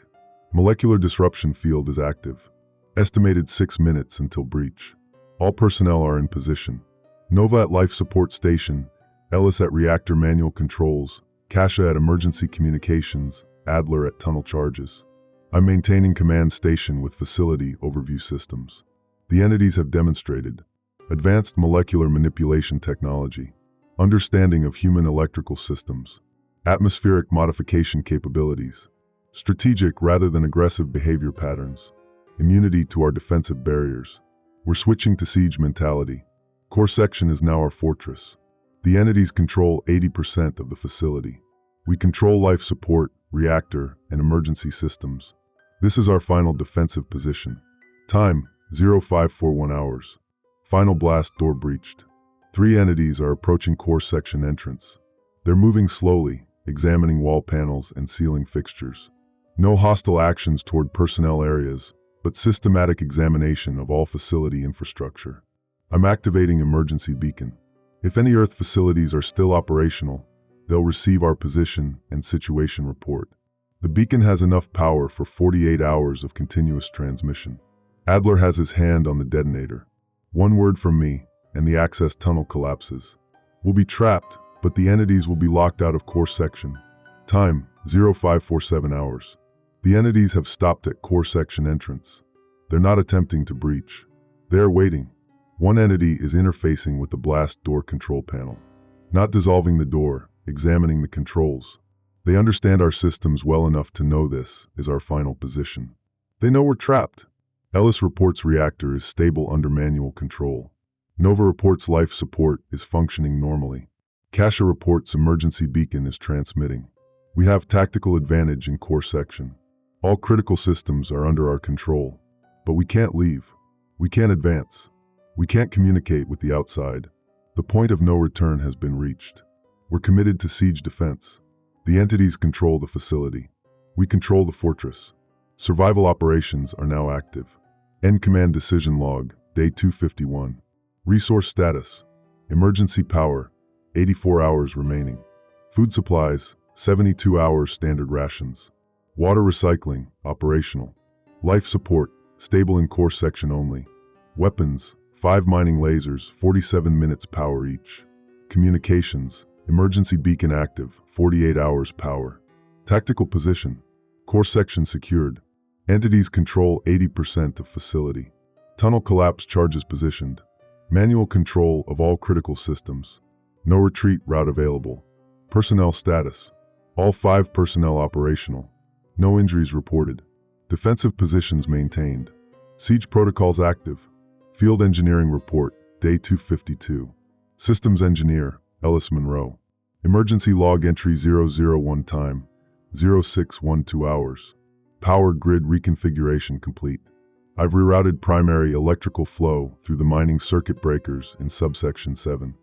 Molecular disruption field is active. Estimated 6 minutes until breach. All personnel are in position. Nova at life support station, Ellis at reactor manual controls, Kasha at emergency communications, Adler at tunnel charges. I'm maintaining command station with facility overview systems. The entities have demonstrated advanced molecular manipulation technology, understanding of human electrical systems, atmospheric modification capabilities, strategic rather than aggressive behavior patterns, immunity to our defensive barriers. We're switching to siege mentality. Core section is now our fortress. The entities control 80% of the facility. We control life support, reactor, and emergency systems. This is our final defensive position. Time, 0541 hours. Final blast door breached. 3 entities are approaching core section entrance. They're moving slowly, examining wall panels and ceiling fixtures. No hostile actions toward personnel areas, but systematic examination of all facility infrastructure. I'm activating emergency beacon. If any Earth facilities are still operational, they'll receive our position and situation report. The beacon has enough power for 48 hours of continuous transmission. Adler has his hand on the detonator. One word from me, and the access tunnel collapses. We'll be trapped, but the entities will be locked out of core section. Time, 0547 hours. The entities have stopped at core section entrance. They're not attempting to breach. They're waiting. One entity is interfacing with the blast door control panel. Not dissolving the door, examining the controls. They understand our systems well enough to know this is our final position. They know we're trapped. Ellis reports reactor is stable under manual control. Nova reports life support is functioning normally. Kasha reports emergency beacon is transmitting. We have tactical advantage in core section. All critical systems are under our control. But we can't leave. We can't advance. We can't communicate with the outside. The point of no return has been reached. We're committed to siege defense. The entities control the facility. We control the fortress. Survival operations are now active. End command decision log, day 251. Resource status. Emergency power, 84 hours remaining. Food supplies, 72 hours standard rations. Water recycling, operational. Life support, stable in core section only. Weapons, 5 mining lasers, 47 minutes power each. Communications, emergency beacon active, 48 hours power. Tactical position, core section secured. Entities control 80% of facility. Tunnel collapse charges positioned. Manual control of all critical systems. No retreat route available. Personnel status. All 5 personnel operational. No injuries reported. Defensive positions maintained. Siege protocols active. Field engineering report, day 252. Systems engineer, Ellis Monroe. Emergency log entry 001 time, 0612 hours. Power grid reconfiguration complete. I've rerouted primary electrical flow through the mining circuit breakers in subsection 7.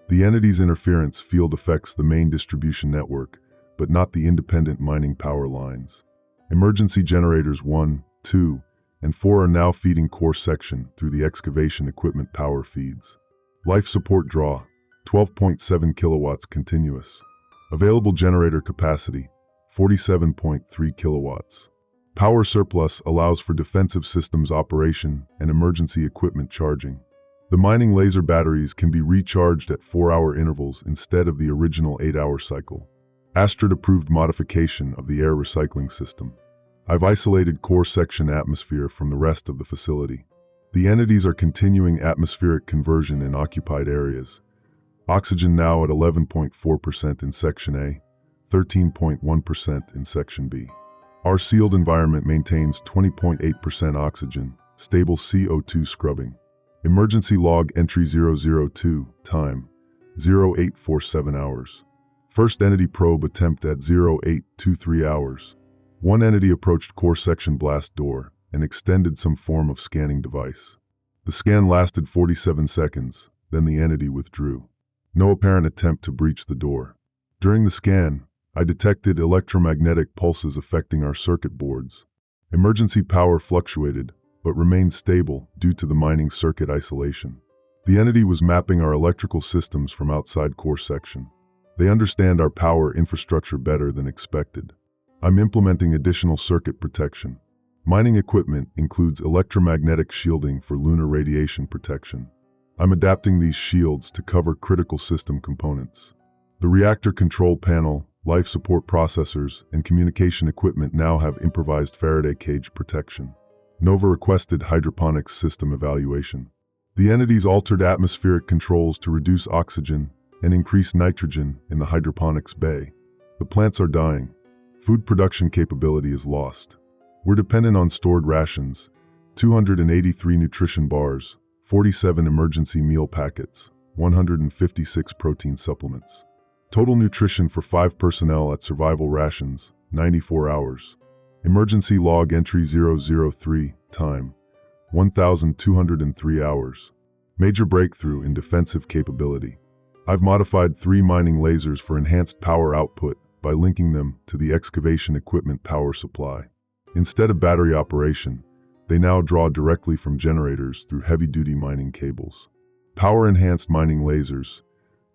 The entity's interference field affects the main distribution network, but not the independent mining power lines. Emergency generators 1, 2, and 4 are now feeding core section through the excavation equipment power feeds. Life support draw, 12.7 kilowatts continuous. Available generator capacity, 47.3 kilowatts. Power surplus allows for defensive systems operation and emergency equipment charging. The mining laser batteries can be recharged at 4-hour intervals instead of the original 8-hour cycle. Astrid-approved modification of the air recycling system. I've isolated core section atmosphere from the rest of the facility. The entities are continuing atmospheric conversion in occupied areas. Oxygen now at 11.4% in Section A, 13.1% in Section B. Our sealed environment maintains 20.8% oxygen, stable CO2 scrubbing. Emergency log entry 002, time, 0847 hours. First entity probe attempt at 0823 hours. One entity approached core section blast door and extended some form of scanning device. The scan lasted 47 seconds, then the entity withdrew. No apparent attempt to breach the door. During the scan, I detected electromagnetic pulses affecting our circuit boards. Emergency power fluctuated, but remained stable due to the mining circuit isolation. The entity was mapping our electrical systems from outside core section. They understand our power infrastructure better than expected. I'm implementing additional circuit protection. Mining equipment includes electromagnetic shielding for lunar radiation protection. I'm adapting these shields to cover critical system components. The reactor control panel, life support processors, and communication equipment now have improvised Faraday cage protection. Nova requested hydroponics system evaluation. The entities altered atmospheric controls to reduce oxygen and increase nitrogen in the hydroponics bay. The plants are dying. Food production capability is lost. We're dependent on stored rations, 283 nutrition bars, 47 emergency meal packets, 156 protein supplements. Total nutrition for 5 personnel at survival rations, 94 hours. Emergency log entry 003, time, 1,203 hours. Major breakthrough in defensive capability. I've modified 3 mining lasers for enhanced power output by linking them to the excavation equipment power supply. Instead of battery operation, they now draw directly from generators through heavy-duty mining cables. Power-enhanced mining lasers,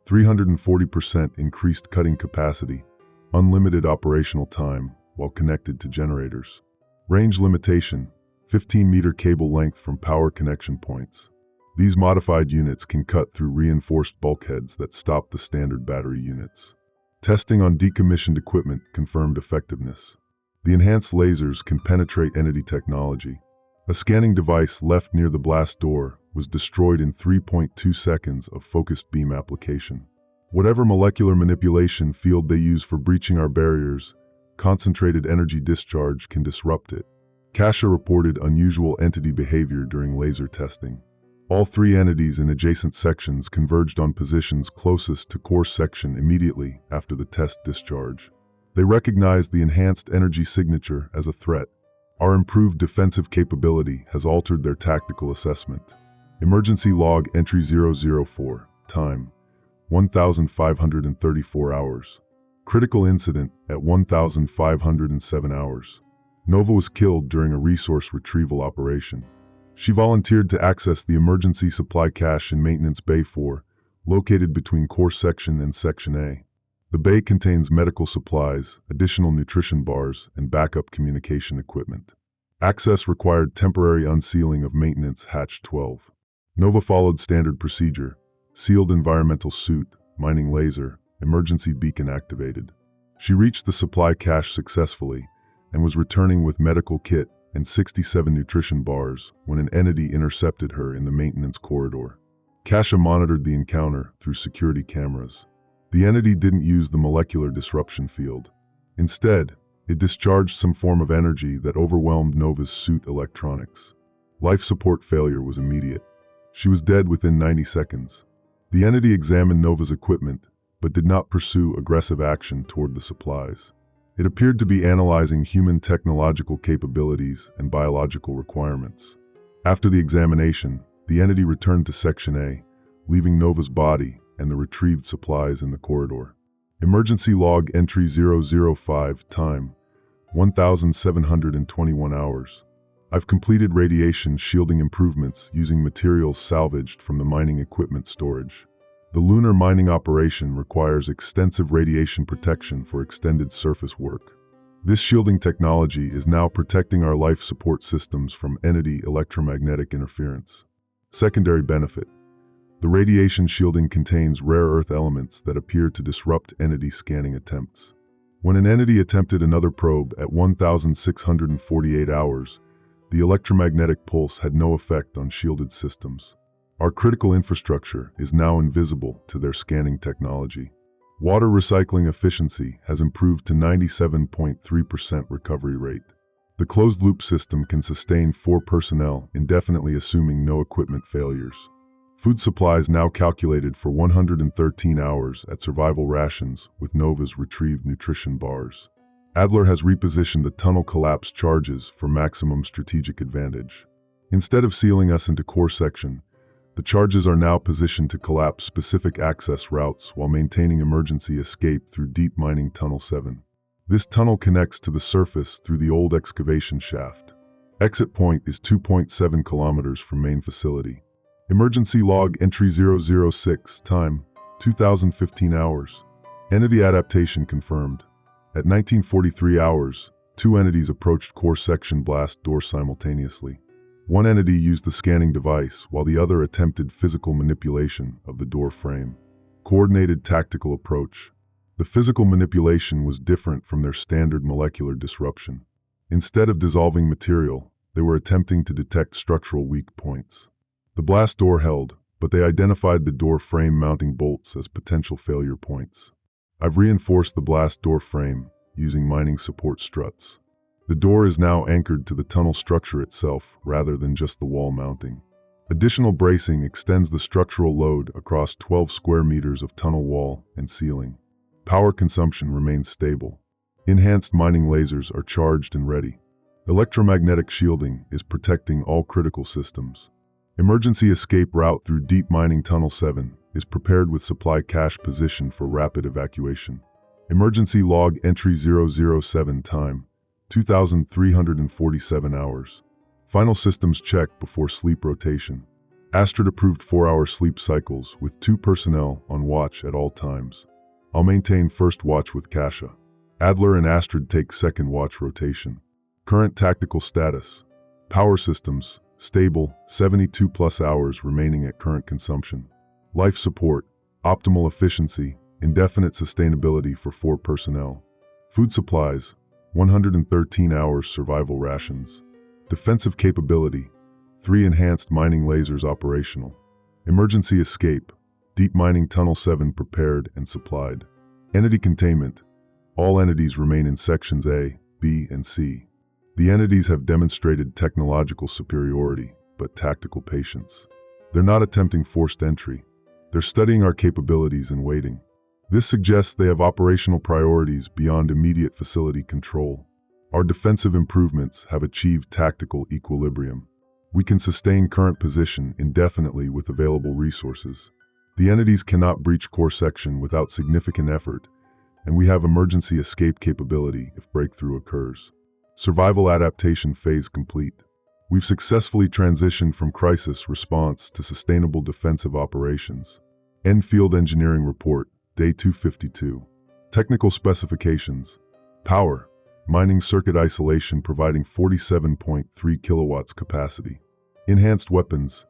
340% increased cutting capacity, unlimited operational time while connected to generators. Range limitation, 15-meter cable length from power connection points. These modified units can cut through reinforced bulkheads that stop the standard battery units. Testing on decommissioned equipment confirmed effectiveness. The enhanced lasers can penetrate entity technology. A scanning device left near the blast door was destroyed in 3.2 seconds of focused beam application. Whatever molecular manipulation field they use for breaching our barriers, concentrated energy discharge can disrupt it. Kasha reported unusual entity behavior during laser testing. All 3 entities in adjacent sections converged on positions closest to core section immediately after the test discharge. They recognized the enhanced energy signature as a threat. Our improved defensive capability has altered their tactical assessment. Emergency log entry 004, time, 1,534 hours. Critical incident at 1,507 hours. Nova was killed during a resource retrieval operation. She volunteered to access the emergency supply cache in Maintenance Bay 4, located between Core Section and Section A. The bay contains medical supplies, additional nutrition bars, and backup communication equipment. Access required temporary unsealing of Maintenance Hatch 12. Nova followed standard procedure: sealed environmental suit, mining laser, emergency beacon activated. She reached the supply cache successfully and was returning with medical kit and 67 nutrition bars when an entity intercepted her in the maintenance corridor. Kasha monitored the encounter through security cameras. The entity didn't use the molecular disruption field. Instead, it discharged some form of energy that overwhelmed Nova's suit electronics. Life support failure was immediate. She was dead within 90 seconds. The entity examined Nova's equipment, but did not pursue aggressive action toward the supplies. It appeared to be analyzing human technological capabilities and biological requirements. After the examination, the entity returned to Section A, leaving Nova's body and the retrieved supplies in the corridor. Emergency log entry 005, time, 1,721 hours. I've completed radiation shielding improvements using materials salvaged from the mining equipment storage. The lunar mining operation requires extensive radiation protection for extended surface work. This shielding technology is now protecting our life support systems from entity electromagnetic interference. Secondary benefit: the radiation shielding contains rare earth elements that appear to disrupt entity scanning attempts. When an entity attempted another probe at 1,648 hours, the electromagnetic pulse had no effect on shielded systems. Our critical infrastructure is now invisible to their scanning technology. Water recycling efficiency has improved to 97.3% recovery rate. The closed-loop system can sustain 4 personnel indefinitely, assuming no equipment failures. Food supplies now calculated for 113 hours at survival rations with Nova's retrieved nutrition bars. Adler has repositioned the tunnel collapse charges for maximum strategic advantage. Instead of sealing us into core section, the charges are now positioned to collapse specific access routes while maintaining emergency escape through Deep Mining Tunnel 7. This tunnel connects to the surface through the old excavation shaft. Exit point is 2.7 kilometers from main facility. Emergency log entry 006, time 2015 hours. Entity adaptation confirmed. At 1943 hours, two entities approached core section blast door simultaneously. One entity used the scanning device while the other attempted physical manipulation of the door frame. Coordinated tactical approach. The physical manipulation was different from their standard molecular disruption. Instead of dissolving material, they were attempting to detect structural weak points. The blast door held, but they identified the door frame mounting bolts as potential failure points. I've reinforced the blast door frame using mining support struts. The door is now anchored to the tunnel structure itself rather than just the wall mounting. Additional bracing extends the structural load across 12 square meters of tunnel wall and ceiling. Power consumption remains stable. Enhanced mining lasers are charged and ready. Electromagnetic shielding is protecting all critical systems. Emergency escape route through Deep Mining Tunnel 7 is prepared with supply cache positioned for rapid evacuation. Emergency log entry 007, time 2,347 hours. Final systems check before sleep rotation. Astrid approved 4-hour sleep cycles with 2 personnel on watch at all times. I'll maintain first watch with Kasha. Adler and Astrid take second watch rotation. Current tactical status. Power systems, stable, 72 plus hours remaining at current consumption. Life support, optimal efficiency, indefinite sustainability for 4 personnel. Food supplies, 113 hours survival rations. Defensive capability, 3 enhanced mining lasers operational. Emergency escape, Deep Mining Tunnel 7 prepared and supplied. Entity containment, all entities remain in sections A, B, and C. The entities have demonstrated technological superiority, but tactical patience. They're not attempting forced entry. They're studying our capabilities and waiting. This suggests they have operational priorities beyond immediate facility control. Our defensive improvements have achieved tactical equilibrium. We can sustain current position indefinitely with available resources. The entities cannot breach core section without significant effort, and we have emergency escape capability if breakthrough occurs. Survival adaptation phase complete. We've successfully transitioned from crisis response to sustainable defensive operations. End field engineering report, day 252. Technical specifications. Power. Mining circuit isolation providing 47.3 kilowatts capacity. Enhanced weapons.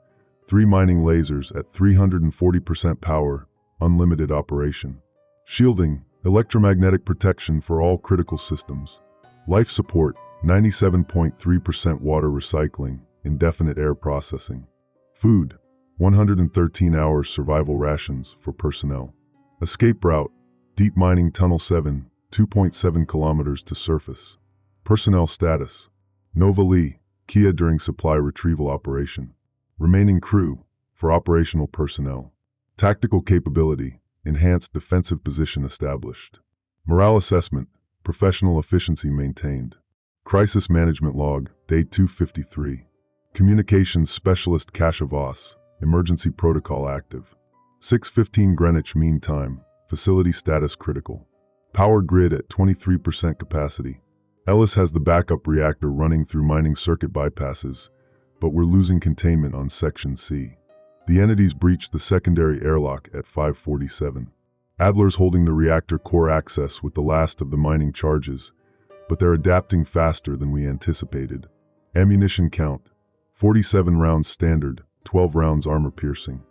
3 mining lasers at 340% power, unlimited operation. Shielding. Electromagnetic protection for all critical systems. Life support. 97.3% water recycling, indefinite air processing. Food. 113 hours survival rations for personnel. Escape route, Deep Mining Tunnel 7, 2.7 kilometers to surface. Personnel status, Nova Lee, Kia during supply retrieval operation. Remaining crew, for operational personnel. Tactical capability, enhanced defensive position established. Morale assessment, professional efficiency maintained. Crisis management log, day 253. Communications specialist Kasha Voss, emergency protocol active. 6:15 Greenwich Mean Time, facility status critical. Power grid at 23% capacity. Ellis has the backup reactor running through mining circuit bypasses, but we're losing containment on section C. The entities breached the secondary airlock at 5:47. Adler's holding the reactor core access with the last of the mining charges, but they're adapting faster than we anticipated. Ammunition count, 47 rounds standard, 12 rounds armor piercing.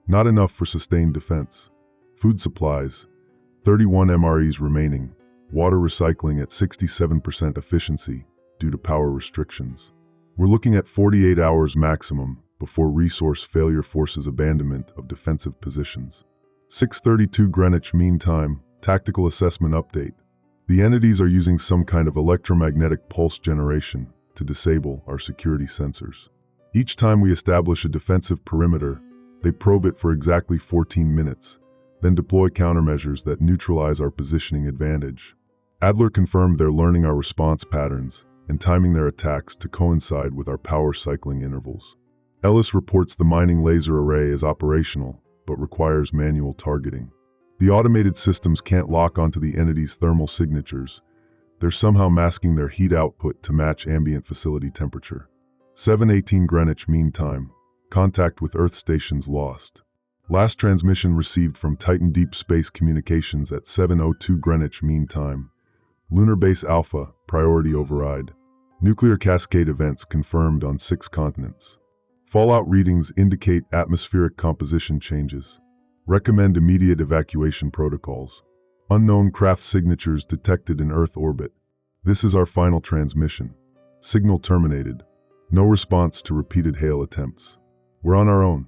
Not enough for sustained defense. Food supplies, 31 MREs remaining, water recycling at 67% efficiency due to power restrictions. We're looking at 48 hours maximum before resource failure forces abandonment of defensive positions. 6:32 Greenwich Mean Time, tactical assessment update. The entities are using some kind of electromagnetic pulse generation to disable our security sensors. Each time we establish a defensive perimeter, they probe it for exactly 14 minutes, then deploy countermeasures that neutralize our positioning advantage. Adler confirmed they're learning our response patterns and timing their attacks to coincide with our power cycling intervals. Ellis reports the mining laser array is operational, but requires manual targeting. The automated systems can't lock onto the entity's thermal signatures. They're somehow masking their heat output to match ambient facility temperature. 7:18 Greenwich Mean Time. Contact with Earth stations lost. Last transmission received from Titan Deep Space Communications at 7:02 Greenwich Mean Time. Lunar Base Alpha, priority override. Nuclear cascade events confirmed on 6 continents. Fallout readings indicate atmospheric composition changes. Recommend immediate evacuation protocols. Unknown craft signatures detected in Earth orbit. This is our final transmission. Signal terminated. No response to repeated hail attempts. We're on our own.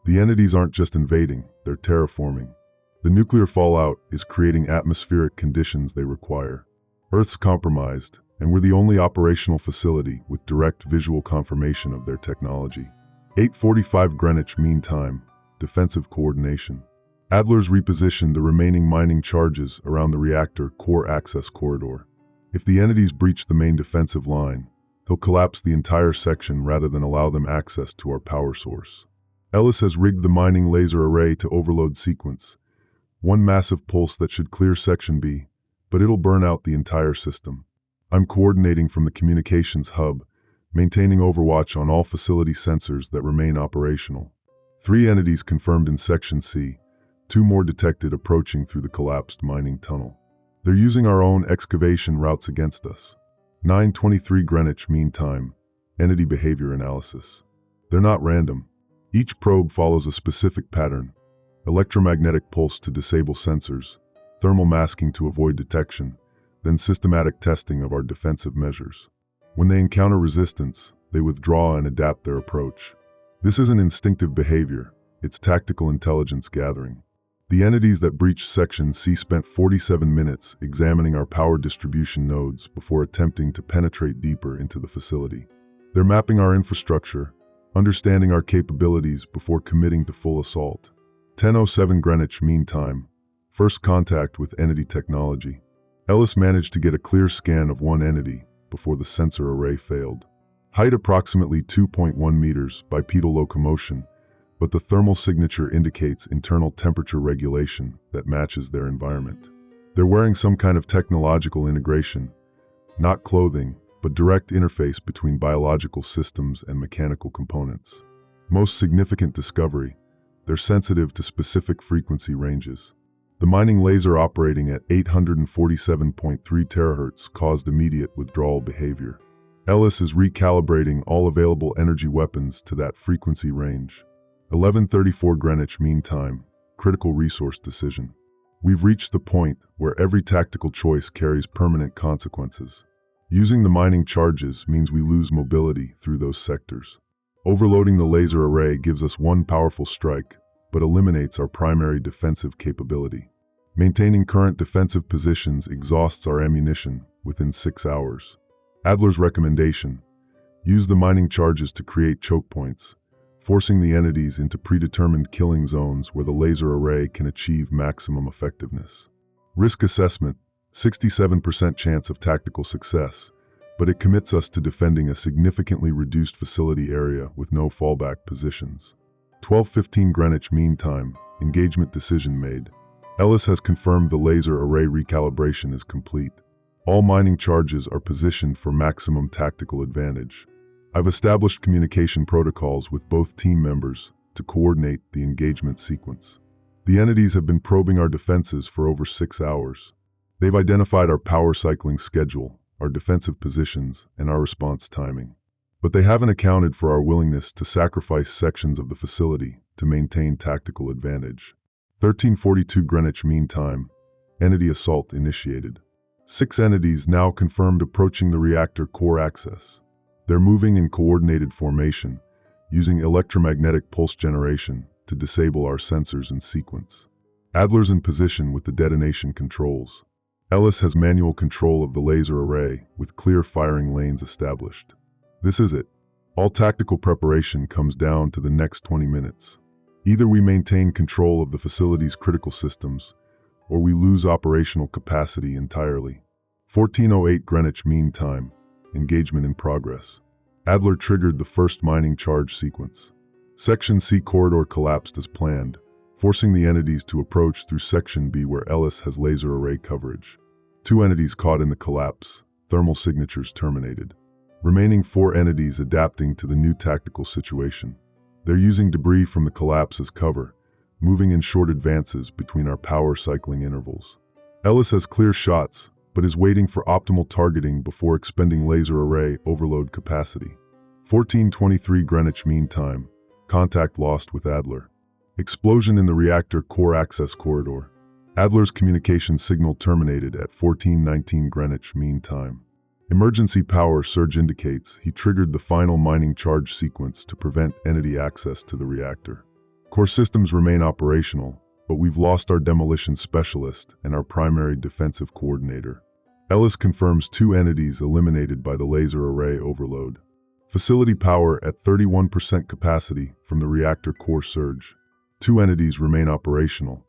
The entities aren't just invading, they're terraforming. The nuclear fallout is creating atmospheric conditions they require. Earth's compromised, and we're the only operational facility with direct visual confirmation of their technology. 8:45 Greenwich Mean Time. Defensive coordination. Adler's repositioned the remaining mining charges around the reactor core access corridor. If the entities breach the main defensive line, he'll collapse the entire section rather than allow them access to our power source. Ellis has rigged the mining laser array to overload sequence. One massive pulse that should clear Section B, but it'll burn out the entire system. I'm coordinating from the communications hub, maintaining overwatch on all facility sensors that remain operational. 3 entities confirmed in Section C, 2 more detected approaching through the collapsed mining tunnel. They're using our own excavation routes against us. 9:23 Greenwich Mean Time. Entity behavior analysis. They're not random. Each probe follows a specific pattern. Electromagnetic pulse to disable sensors, thermal masking to avoid detection, then systematic testing of our defensive measures. When they encounter resistance, they withdraw and adapt their approach. This isn't instinctive behavior, it's tactical intelligence gathering. The entities that breached Section C spent 47 minutes examining our power distribution nodes before attempting to penetrate deeper into the facility. They're mapping our infrastructure, understanding our capabilities before committing to full assault. 10:07 Greenwich Mean Time. First contact with entity technology. Ellis managed to get a clear scan of one entity before the sensor array failed. Height approximately 2.1 meters, bipedal locomotion, but the thermal signature indicates internal temperature regulation that matches their environment. They're wearing some kind of technological integration, not clothing, but direct interface between biological systems and mechanical components. Most significant discovery, they're sensitive to specific frequency ranges. The mining laser operating at 847.3 terahertz caused immediate withdrawal behavior. Ellis is recalibrating all available energy weapons to that frequency range. 11:34 Greenwich Mean Time. Critical resource decision. We've reached the point where every tactical choice carries permanent consequences. Using the mining charges means we lose mobility through those sectors. Overloading the laser array gives us one powerful strike, but eliminates our primary defensive capability. Maintaining current defensive positions exhausts our ammunition within 6 hours. Adler's recommendation: use the mining charges to create choke points, forcing the entities into predetermined killing zones where the laser array can achieve maximum effectiveness. Risk assessment: 67% chance of tactical success, but it commits us to defending a significantly reduced facility area with no fallback positions. 12:15 Greenwich Mean Time. Engagement decision made. Ellis has confirmed the laser array recalibration is complete. All mining charges are positioned for maximum tactical advantage. I've established communication protocols with both team members to coordinate the engagement sequence. The entities have been probing our defenses for over 6 hours. They've identified our power cycling schedule, our defensive positions, and our response timing. But they haven't accounted for our willingness to sacrifice sections of the facility to maintain tactical advantage. 13:42 Greenwich Mean Time. Entity assault initiated. 6 entities now confirmed approaching the reactor core access. They're moving in coordinated formation, using electromagnetic pulse generation to disable our sensors in sequence. Adler's in position with the detonation controls. Ellis has manual control of the laser array with clear firing lanes established. This is it. All tactical preparation comes down to the next 20 minutes. Either we maintain control of the facility's critical systems, or we lose operational capacity entirely. 14:08 Greenwich Mean Time. Engagement in progress. Adler triggered the first mining charge sequence. Section C corridor collapsed as planned, forcing the entities to approach through Section B where Ellis has laser array coverage. 2 entities caught in the collapse. Thermal signatures terminated. Remaining 4 entities adapting to the new tactical situation. They're using debris from the collapse as cover, moving in short advances between our power cycling intervals. Ellis has clear shots, but is waiting for optimal targeting before expending laser array overload capacity. 14:23 Greenwich Mean Time. Contact lost with Adler. Explosion in the reactor core access corridor. Adler's communication signal terminated at 14:19 Greenwich Mean Time. Emergency power surge indicates he triggered the final mining charge sequence to prevent entity access to the reactor. Core systems remain operational, but we've lost our demolition specialist and our primary defensive coordinator. Ellis confirms 2 entities eliminated by the laser array overload. Facility power at 31% capacity from the reactor core surge. 2 entities remain operational,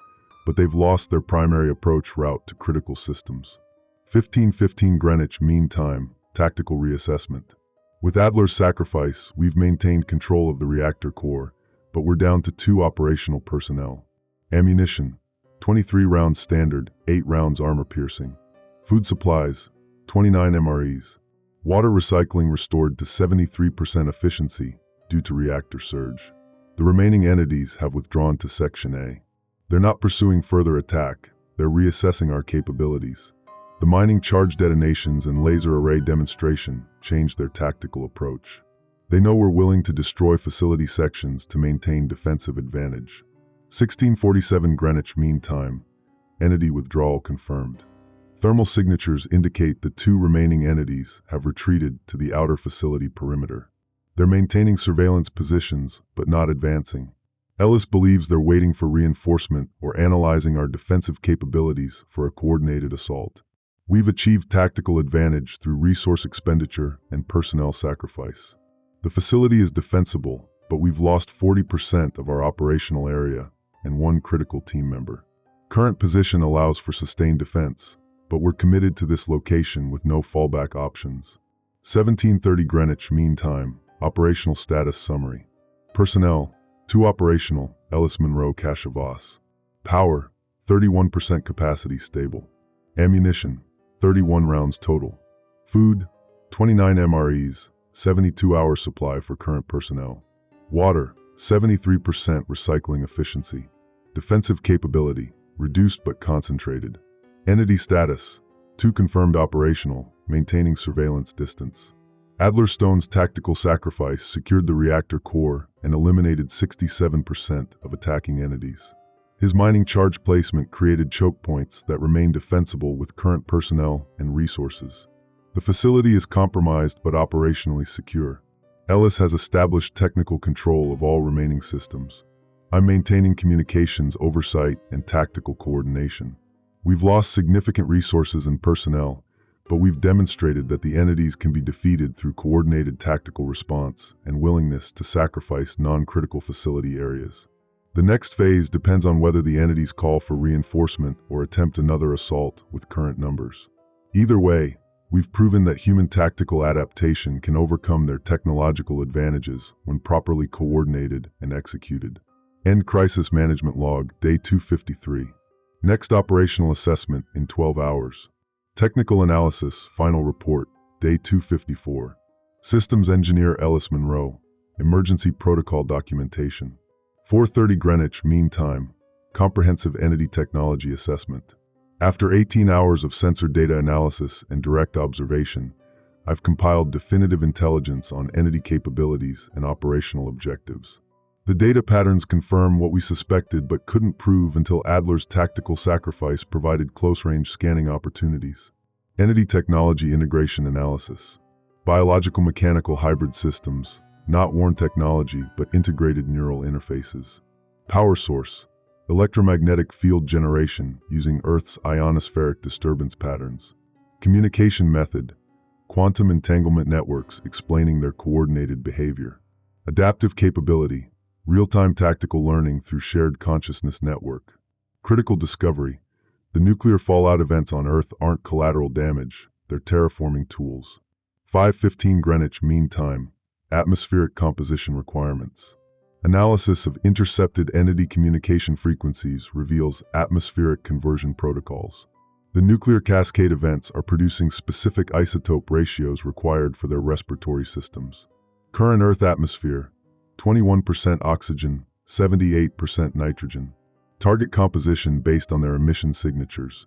but they've lost their primary approach route to critical systems. 15:15 Greenwich Mean Time. Tactical reassessment. With Adler's sacrifice, we've maintained control of the reactor core, but we're down to 2 operational personnel. Ammunition, 23 rounds standard, 8 rounds armor-piercing. Food supplies, 29 MREs. Water recycling restored to 73% efficiency due to reactor surge. The remaining entities have withdrawn to Section A. They're not pursuing further attack, they're reassessing our capabilities. The mining charge detonations and laser array demonstration changed their tactical approach. They know we're willing to destroy facility sections to maintain defensive advantage. 16:47 Greenwich Mean Time. Entity withdrawal confirmed. Thermal signatures indicate the 2 remaining entities have retreated to the outer facility perimeter. They're maintaining surveillance positions, but not advancing. Ellis believes they're waiting for reinforcement or analyzing our defensive capabilities for a coordinated assault. We've achieved tactical advantage through resource expenditure and personnel sacrifice. The facility is defensible, but we've lost 40% of our operational area and 1 critical team member. Current position allows for sustained defense, but we're committed to this location with no fallback options. 17:30 Greenwich Mean Time. Operational status summary. Personnel, 2 operational, Ellis Monroe Cashavas. Power, 31% capacity stable. Ammunition, 31 rounds total. Food, 29 MREs, 72-hour supply for current personnel. Water, 73% recycling efficiency. Defensive capability, reduced but concentrated. Entity status, 2 confirmed operational, maintaining surveillance distance. Adler Stone's tactical sacrifice secured the reactor core and eliminated 67% of attacking entities. His mining charge placement created choke points that remain defensible with current personnel and resources. The facility is compromised but operationally secure. Ellis has established technical control of all remaining systems. I'm maintaining communications oversight and tactical coordination. We've lost significant resources and personnel, but we've demonstrated that the entities can be defeated through coordinated tactical response and willingness to sacrifice non-critical facility areas. The next phase depends on whether the entities call for reinforcement or attempt another assault with current numbers. Either way, we've proven that human tactical adaptation can overcome their technological advantages when properly coordinated and executed. End Crisis Management Log, Day 253. Next operational assessment in 12 hours. Technical Analysis, Final Report, Day 254. Systems Engineer Ellis Monroe, Emergency Protocol Documentation. 4:30 Greenwich Mean Time. Comprehensive Entity Technology Assessment. After 18 hours of sensor data analysis and direct observation, I've compiled definitive intelligence on entity capabilities and operational objectives. The data patterns confirm what we suspected but couldn't prove until Adler's tactical sacrifice provided close-range scanning opportunities. Entity Technology Integration Analysis. Biological mechanical hybrid systems, not worn technology but integrated neural interfaces. Power source. Electromagnetic field generation using Earth's ionospheric disturbance patterns. Communication method. Quantum entanglement networks explaining their coordinated behavior. Adaptive capability. Real-time tactical learning through shared consciousness network. Critical discovery. The nuclear fallout events on Earth aren't collateral damage, they're terraforming tools. 5:15 Greenwich Mean Time. Atmospheric composition requirements. Analysis of intercepted entity communication frequencies reveals atmospheric conversion protocols. The nuclear cascade events are producing specific isotope ratios required for their respiratory systems. Current Earth atmosphere: 21% oxygen, 78% nitrogen. Target composition based on their emission signatures: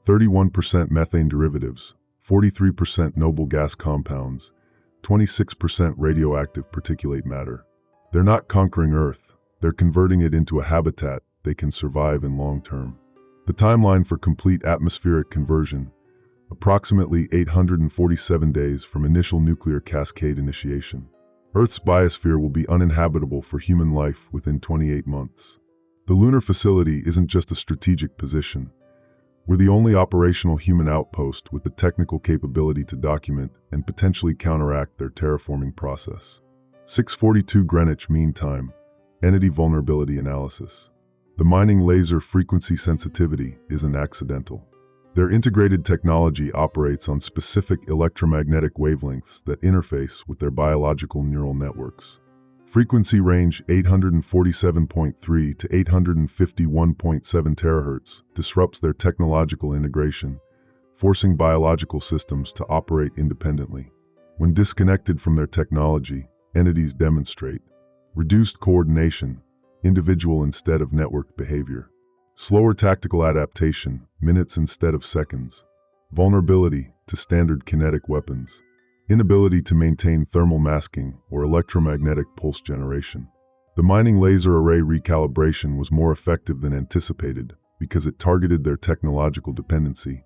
31% methane derivatives, 43% noble gas compounds, 26% radioactive particulate matter. They're not conquering Earth, they're converting it into a habitat they can survive in long term. The timeline for complete atmospheric conversion: approximately 847 days from initial nuclear cascade initiation. Earth's biosphere will be uninhabitable for human life within 28 months. The lunar facility isn't just a strategic position. We're the only operational human outpost with the technical capability to document and potentially counteract their terraforming process. 6:42 Greenwich Mean Time. Entity vulnerability analysis. The mining laser frequency sensitivity isn't accidental. Their integrated technology operates on specific electromagnetic wavelengths that interface with their biological neural networks. Frequency range 847.3 to 851.7 terahertz disrupts their technological integration, forcing biological systems to operate independently. When disconnected from their technology, entities demonstrate reduced coordination, individual instead of networked behavior. Slower tactical adaptation, minutes instead of seconds. Vulnerability to standard kinetic weapons. Inability to maintain thermal masking or electromagnetic pulse generation. The mining laser array recalibration was more effective than anticipated because it targeted their technological dependency,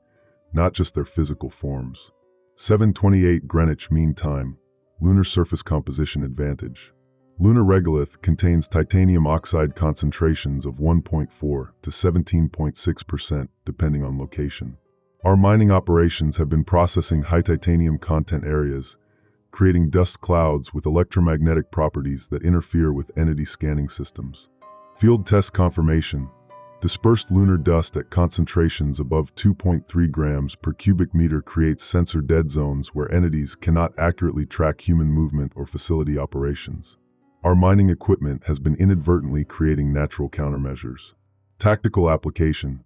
not just their physical forms. 7:28 Greenwich Mean Time. Lunar surface composition advantage. Lunar regolith contains titanium oxide concentrations of 1.4 to 17.6% depending on location. Our mining operations have been processing high titanium content areas, creating dust clouds with electromagnetic properties that interfere with entity scanning systems. Field test confirmation. Dispersed lunar dust at concentrations above 2.3 grams per cubic meter creates sensor dead zones where entities cannot accurately track human movement or facility operations. Our mining equipment has been inadvertently creating natural countermeasures. Tactical application.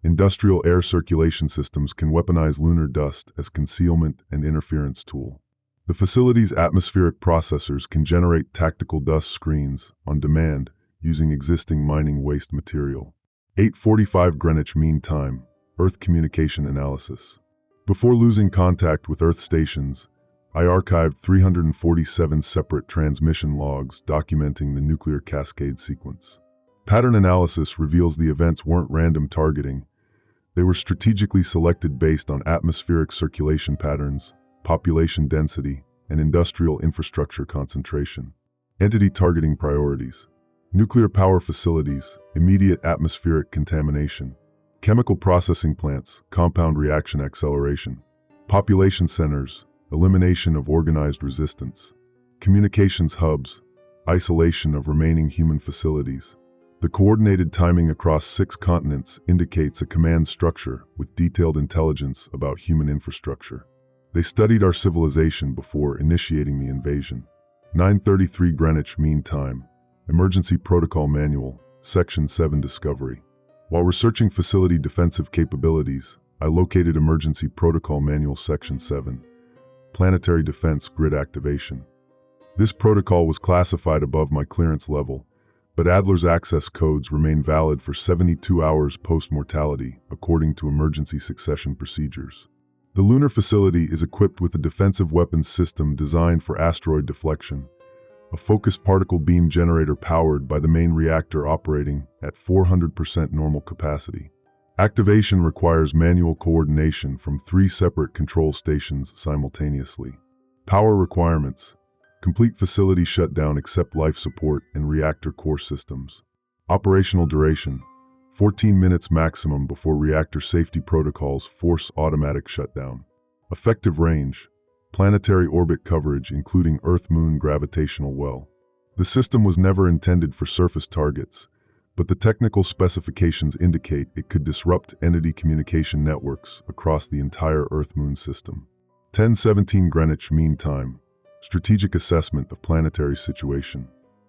Industrial air circulation systems can weaponize lunar dust as concealment and interference tool. The facility's atmospheric processors can generate tactical dust screens on demand using existing mining waste material. 8:45 Greenwich Mean Time. Earth communication analysis. Before losing contact with Earth stations, I archived 347 separate transmission logs documenting the nuclear cascade sequence. Pattern analysis reveals the events weren't random targeting. They were strategically selected based on atmospheric circulation patterns, population density, and industrial infrastructure concentration. Entity targeting priorities. Nuclear power facilities, immediate atmospheric contamination. Chemical processing plants, compound reaction acceleration. Population centers, elimination of organized resistance. Communications hubs, isolation of remaining human facilities. The coordinated timing across 6 continents indicates a command structure with detailed intelligence about human infrastructure. They studied our civilization before initiating the invasion. 9:33 Greenwich Mean Time. Emergency Protocol Manual, Section 7 Discovery. While researching facility defensive capabilities, I located Emergency Protocol Manual Section 7. Planetary Defense Grid Activation. This protocol was classified above my clearance level, but Adler's access codes remain valid for 72 hours post-mortality, according to emergency succession procedures. The lunar facility is equipped with a defensive weapons system designed for asteroid deflection, a focused particle beam generator powered by the main reactor operating at 400% normal capacity. Activation requires manual coordination from 3 separate control stations simultaneously. Power requirements: complete facility shutdown except life support and reactor core systems. Operational duration: 14 minutes maximum before reactor safety protocols force automatic shutdown. Effective range: planetary orbit coverage including Earth-Moon gravitational well. The system was never intended for surface targets, but the technical specifications indicate it could disrupt entity communication networks across the entire Earth-Moon system. 10:17 Greenwich Mean Time. Strategic assessment of planetary situation.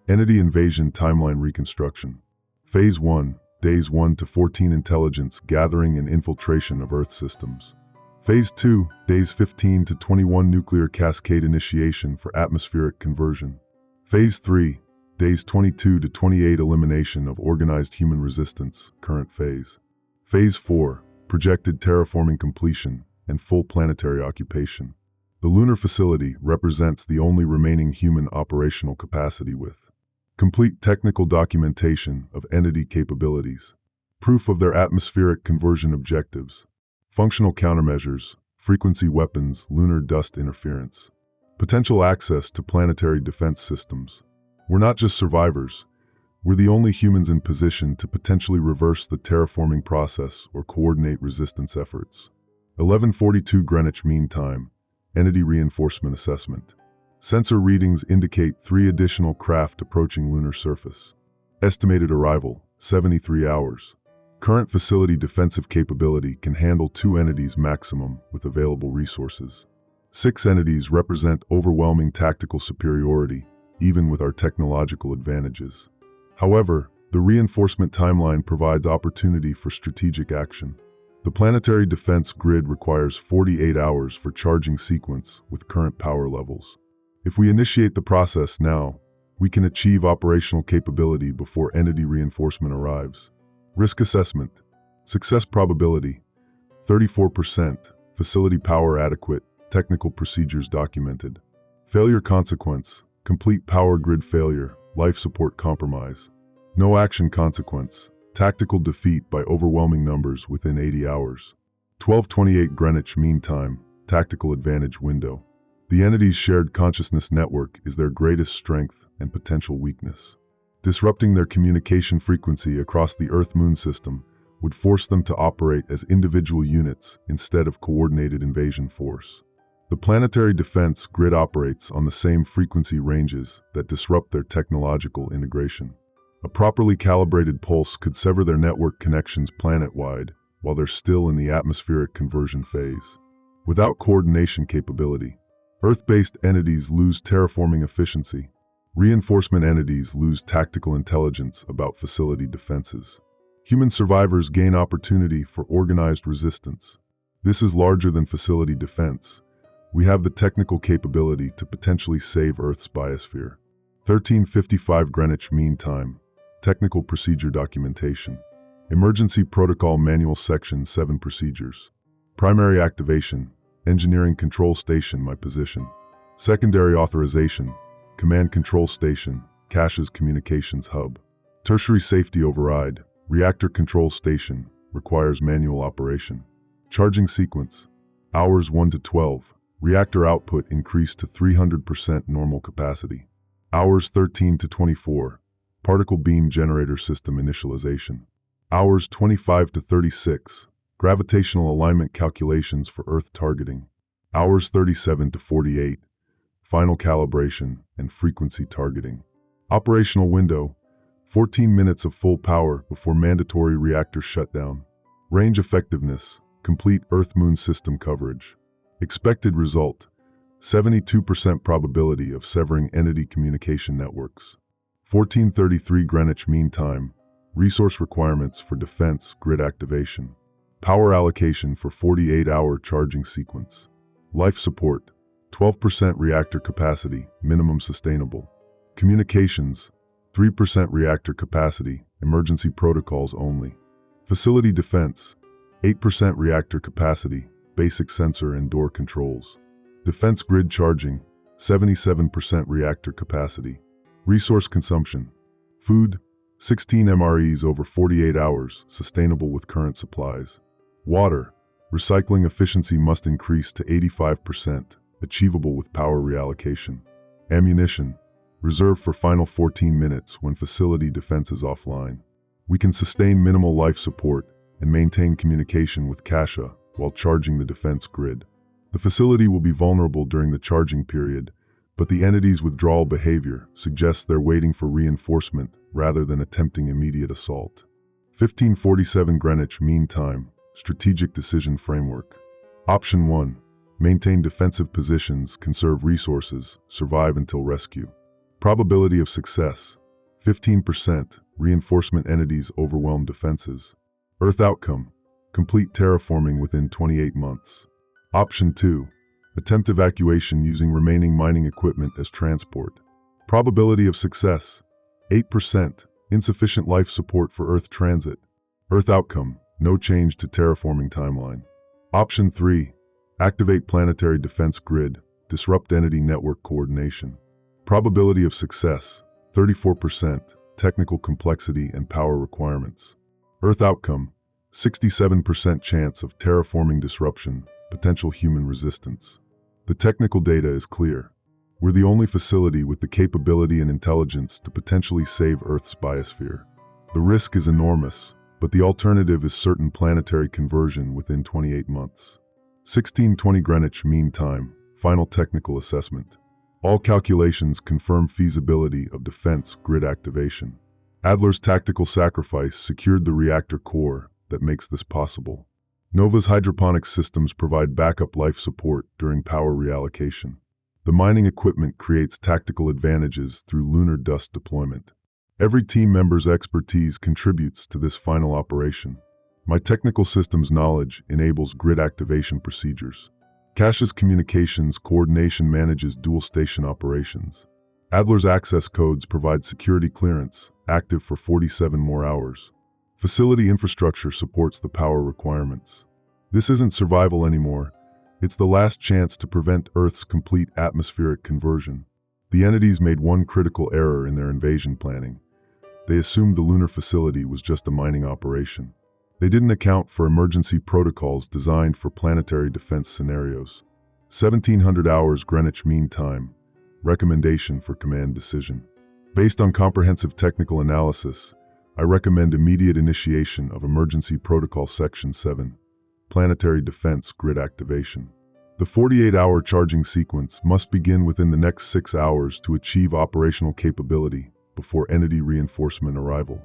Entity invasion timeline reconstruction. Phase 1, days 1 to 14 intelligence gathering and infiltration of Earth systems. Phase 2, days 15 to 21 nuclear cascade initiation for atmospheric conversion. Phase 3, days 22 to 28 elimination of organized human resistance, current phase. Phase 4, projected terraforming completion and full planetary occupation. The lunar facility represents the only remaining human operational capacity with complete technical documentation of entity capabilities, proof of their atmospheric conversion objectives, functional countermeasures, frequency weapons, lunar dust interference, potential access to planetary defense systems. We're not just survivors, we're the only humans in position to potentially reverse the terraforming process or coordinate resistance efforts. 11:42 Greenwich Mean Time. Entity reinforcement assessment. Sensor readings indicate 3 additional craft approaching lunar surface. Estimated arrival, 73 hours. Current facility defensive capability can handle 2 entities maximum with available resources. 6 entities represent overwhelming tactical superiority, even with our technological advantages. However, the reinforcement timeline provides opportunity for strategic action. The planetary defense grid requires 48 hours for charging sequence with current power levels. If we initiate the process now, we can achieve operational capability before entity reinforcement arrives. Risk assessment. Success probability, 34%. Facility power adequate. Technical procedures documented. Failure consequence. Complete power grid failure. Life support compromise. No action consequence. Tactical defeat by overwhelming numbers within 80 hours. 12:28 Greenwich Mean Time. Tactical advantage window. The entity's shared consciousness network is their greatest strength and potential weakness. Disrupting their communication frequency across the Earth-Moon system would force them to operate as individual units instead of coordinated invasion force. The planetary defense grid operates on the same frequency ranges that disrupt their technological integration. A properly calibrated pulse could sever their network connections planet-wide while they're still in the atmospheric conversion phase. Without coordination capability, Earth-based entities lose terraforming efficiency. Reinforcement entities lose tactical intelligence about facility defenses. Human survivors gain opportunity for organized resistance. This is larger than facility defense. We have the technical capability to potentially save Earth's biosphere. 13:55 Greenwich Mean Time. Technical procedure documentation. Emergency Protocol Manual Section 7 Procedures. Primary activation. Engineering Control Station, my position. Secondary authorization. Command Control Station, Cache's Communications Hub. Tertiary Safety Override. Reactor Control Station, requires manual operation. Charging Sequence. Hours 1 to 12. Reactor output increased to 300% normal capacity. Hours 13 to 24. Particle Beam Generator System Initialization. Hours 25 to 36. Gravitational alignment calculations for Earth targeting. Hours 37 to 48. Final calibration and frequency targeting. Operational window. 14 minutes of full power before mandatory reactor shutdown. Range effectiveness. Complete Earth-Moon system coverage. Expected result. 72% probability of severing entity communication networks. 14:33 Greenwich Mean Time. Resource requirements for defense grid activation. Power allocation for 48-hour charging sequence. Life support. 12% reactor capacity, minimum sustainable. Communications. 3% reactor capacity, emergency protocols only. Facility defense. 8% reactor capacity, basic sensor and door controls. Defense grid charging. 77% reactor capacity. Resource consumption. Food. 16 MREs over 48 hours, sustainable with current supplies. Water. Recycling efficiency must increase to 85%, achievable with power reallocation. Ammunition. Reserved for final 14 minutes when facility defense is offline. We can sustain minimal life support and maintain communication with Cache while charging the defense grid. The facility will be vulnerable during the charging period, but the entity's withdrawal behavior suggests they're waiting for reinforcement rather than attempting immediate assault. 1547 Greenwich Mean Time, Strategic Decision Framework. Option 1. Maintain defensive positions, conserve resources, survive until rescue. Probability of success, 15%, reinforcement entities overwhelm defenses. Earth outcome, complete terraforming within 28 months. Option 2. Attempt evacuation using remaining mining equipment as transport. Probability of success, 8%, insufficient life support for Earth transit. Earth outcome, no change to terraforming timeline. Option 3. Activate planetary defense grid, disrupt entity network coordination. Probability of success, 34%, technical complexity and power requirements. Earth outcome, 67% chance of terraforming disruption, potential human resistance. The technical data is clear. We're the only facility with the capability and intelligence to potentially save Earth's biosphere. The risk is enormous, but the alternative is certain planetary conversion within 28 months. 1620 Greenwich Mean Time, Final Technical Assessment. All calculations confirm feasibility of defense grid activation. Adler's tactical sacrifice secured the reactor core that makes this possible. Nova's hydroponics systems provide backup life support during power reallocation. The mining equipment creates tactical advantages through lunar dust deployment. Every team member's expertise contributes to this final operation. My technical systems knowledge enables grid activation procedures. Cache's communications coordination manages dual station operations. Adler's access codes provide security clearance, active for 47 more hours. Facility infrastructure supports the power requirements. This isn't survival anymore. It's the last chance to prevent Earth's complete atmospheric conversion. The entities made one critical error in their invasion planning. They assumed the lunar facility was just a mining operation. They didn't account for emergency protocols designed for planetary defense scenarios. 1700 hours Greenwich Mean Time. Recommendation for command decision. Based on comprehensive technical analysis, I recommend immediate initiation of Emergency Protocol Section 7, Planetary Defense Grid Activation. The 48-hour charging sequence must begin within the next 6 hours to achieve operational capability before entity reinforcement arrival.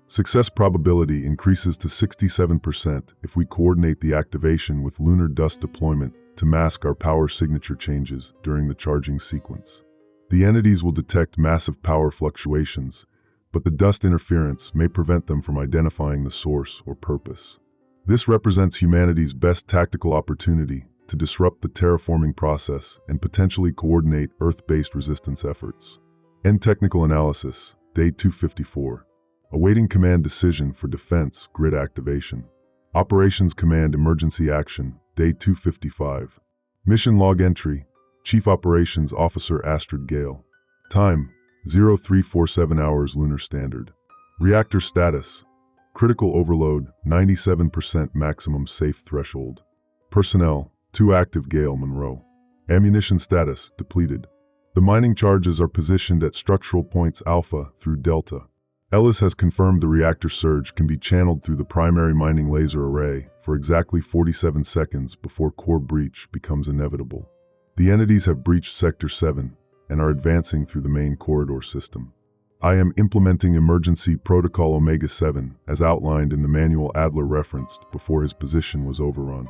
Success probability increases to 67% if we coordinate the activation with lunar dust deployment to mask our power signature changes during the charging sequence. The entities will detect massive power fluctuations, but the dust interference may prevent them from identifying the source or purpose. This represents humanity's best tactical opportunity to disrupt the terraforming process and potentially coordinate Earth-based resistance efforts. End technical analysis, Day 254. Awaiting command decision for defense grid activation. Operations Command Emergency Action, Day 255. Mission Log Entry, Chief Operations Officer Astrid Gale. Time, 0347 hours Lunar Standard. Reactor status, critical overload, 97% maximum safe threshold. Personnel, 2 active Gale Monroe. Ammunition status, depleted. The mining charges are positioned at structural points Alpha through Delta. Ellis has confirmed the reactor surge can be channeled through the primary mining laser array for exactly 47 seconds before core breach becomes inevitable. The entities have breached Sector 7 and are advancing through the main corridor system. I am implementing Emergency Protocol Omega-7 as outlined in the manual Adler referenced before his position was overrun.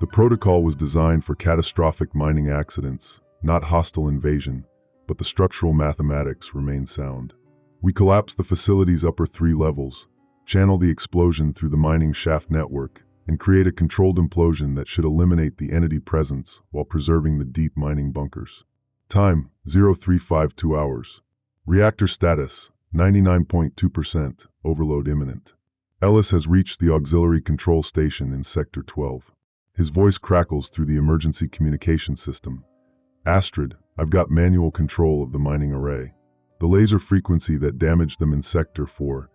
The protocol was designed for catastrophic mining accidents, not hostile invasion, but the structural mathematics remain sound. We collapse the facility's upper 3 levels, channel the explosion through the mining shaft network, and create a controlled implosion that should eliminate the entity presence while preserving the deep mining bunkers. Time, 0352 hours. Reactor status, 99.2%, overload imminent. Ellis has reached the auxiliary control station in Sector 12. His voice crackles through the emergency communication system. Astrid, I've got manual control of the mining array. The laser frequency that damaged them in Sector 4,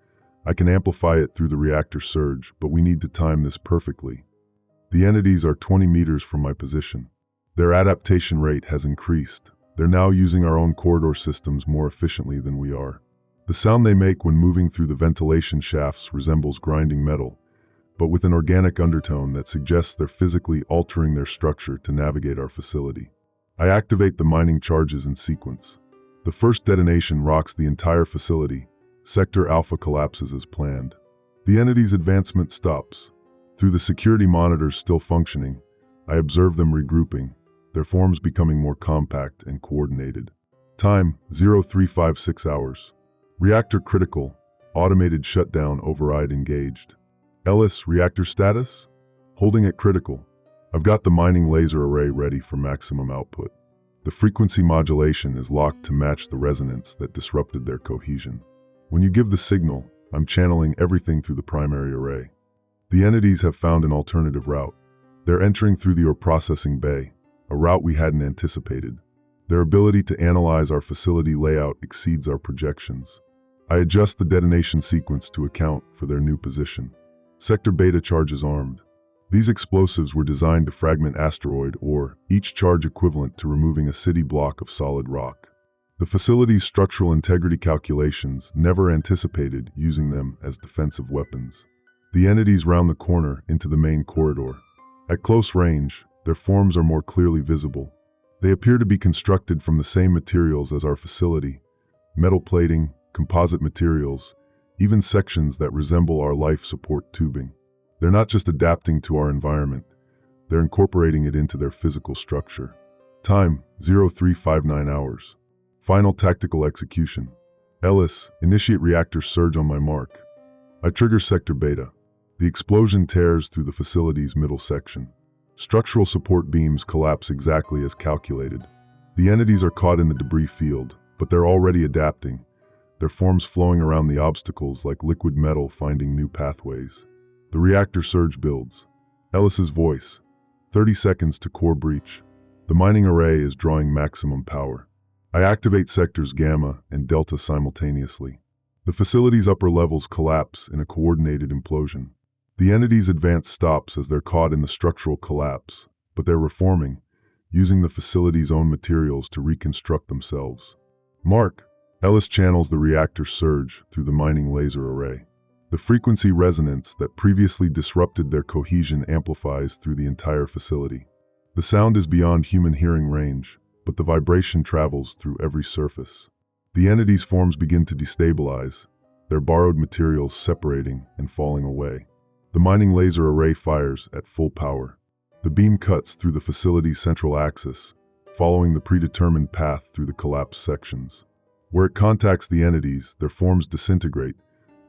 I can amplify it through the reactor surge, but we need to time this perfectly. The entities are 20 meters from my position. Their adaptation rate has increased. They're now using our own corridor systems more efficiently than we are. The sound they make when moving through the ventilation shafts resembles grinding metal, but with an organic undertone that suggests they're physically altering their structure to navigate our facility. I activate the mining charges in sequence. The first detonation rocks the entire facility. Sector Alpha collapses as planned. The entity's advancement stops. Through the security monitors still functioning, I observe them regrouping, their forms becoming more compact and coordinated. Time, 0356 hours. Reactor critical. Automated shutdown override engaged. Ellis, reactor status? Holding it critical. I've got the mining laser array ready for maximum output. The frequency modulation is locked to match the resonance that disrupted their cohesion. When you give the signal, I'm channeling everything through the primary array. The entities have found an alternative route. They're entering through the ore processing bay, a route we hadn't anticipated. Their ability to analyze our facility layout exceeds our projections. I adjust the detonation sequence to account for their new position. Sector Beta charges armed. These explosives were designed to fragment asteroid ore, each charge equivalent to removing a city block of solid rock. The facility's structural integrity calculations never anticipated using them as defensive weapons. The entities round the corner into the main corridor. At close range, their forms are more clearly visible. They appear to be constructed from the same materials as our facility: metal plating, composite materials, even sections that resemble our life support tubing. They're not just adapting to our environment, they're incorporating it into their physical structure. Time, 0359 hours. Final tactical execution. Ellis, initiate reactor surge on my mark. I trigger Sector Beta. The explosion tears through the facility's middle section. Structural support beams collapse exactly as calculated. The entities are caught in the debris field, but they're already adapting, their forms flowing around the obstacles like liquid metal finding new pathways. The reactor surge builds. Ellis's voice. 30 seconds to core breach. The mining array is drawing maximum power. I activate sectors Gamma and Delta simultaneously. The facility's upper levels collapse in a coordinated implosion. The entity's advance stops as they're caught in the structural collapse, but they're reforming, using the facility's own materials to reconstruct themselves. Mark. Ellis channels the reactor surge through the mining laser array. The frequency resonance that previously disrupted their cohesion amplifies through the entire facility. The sound is beyond human hearing range, but the vibration travels through every surface. The entity's forms begin to destabilize, their borrowed materials separating and falling away. The mining laser array fires at full power. The beam cuts through the facility's central axis, following the predetermined path through the collapsed sections. Where it contacts the entities, their forms disintegrate,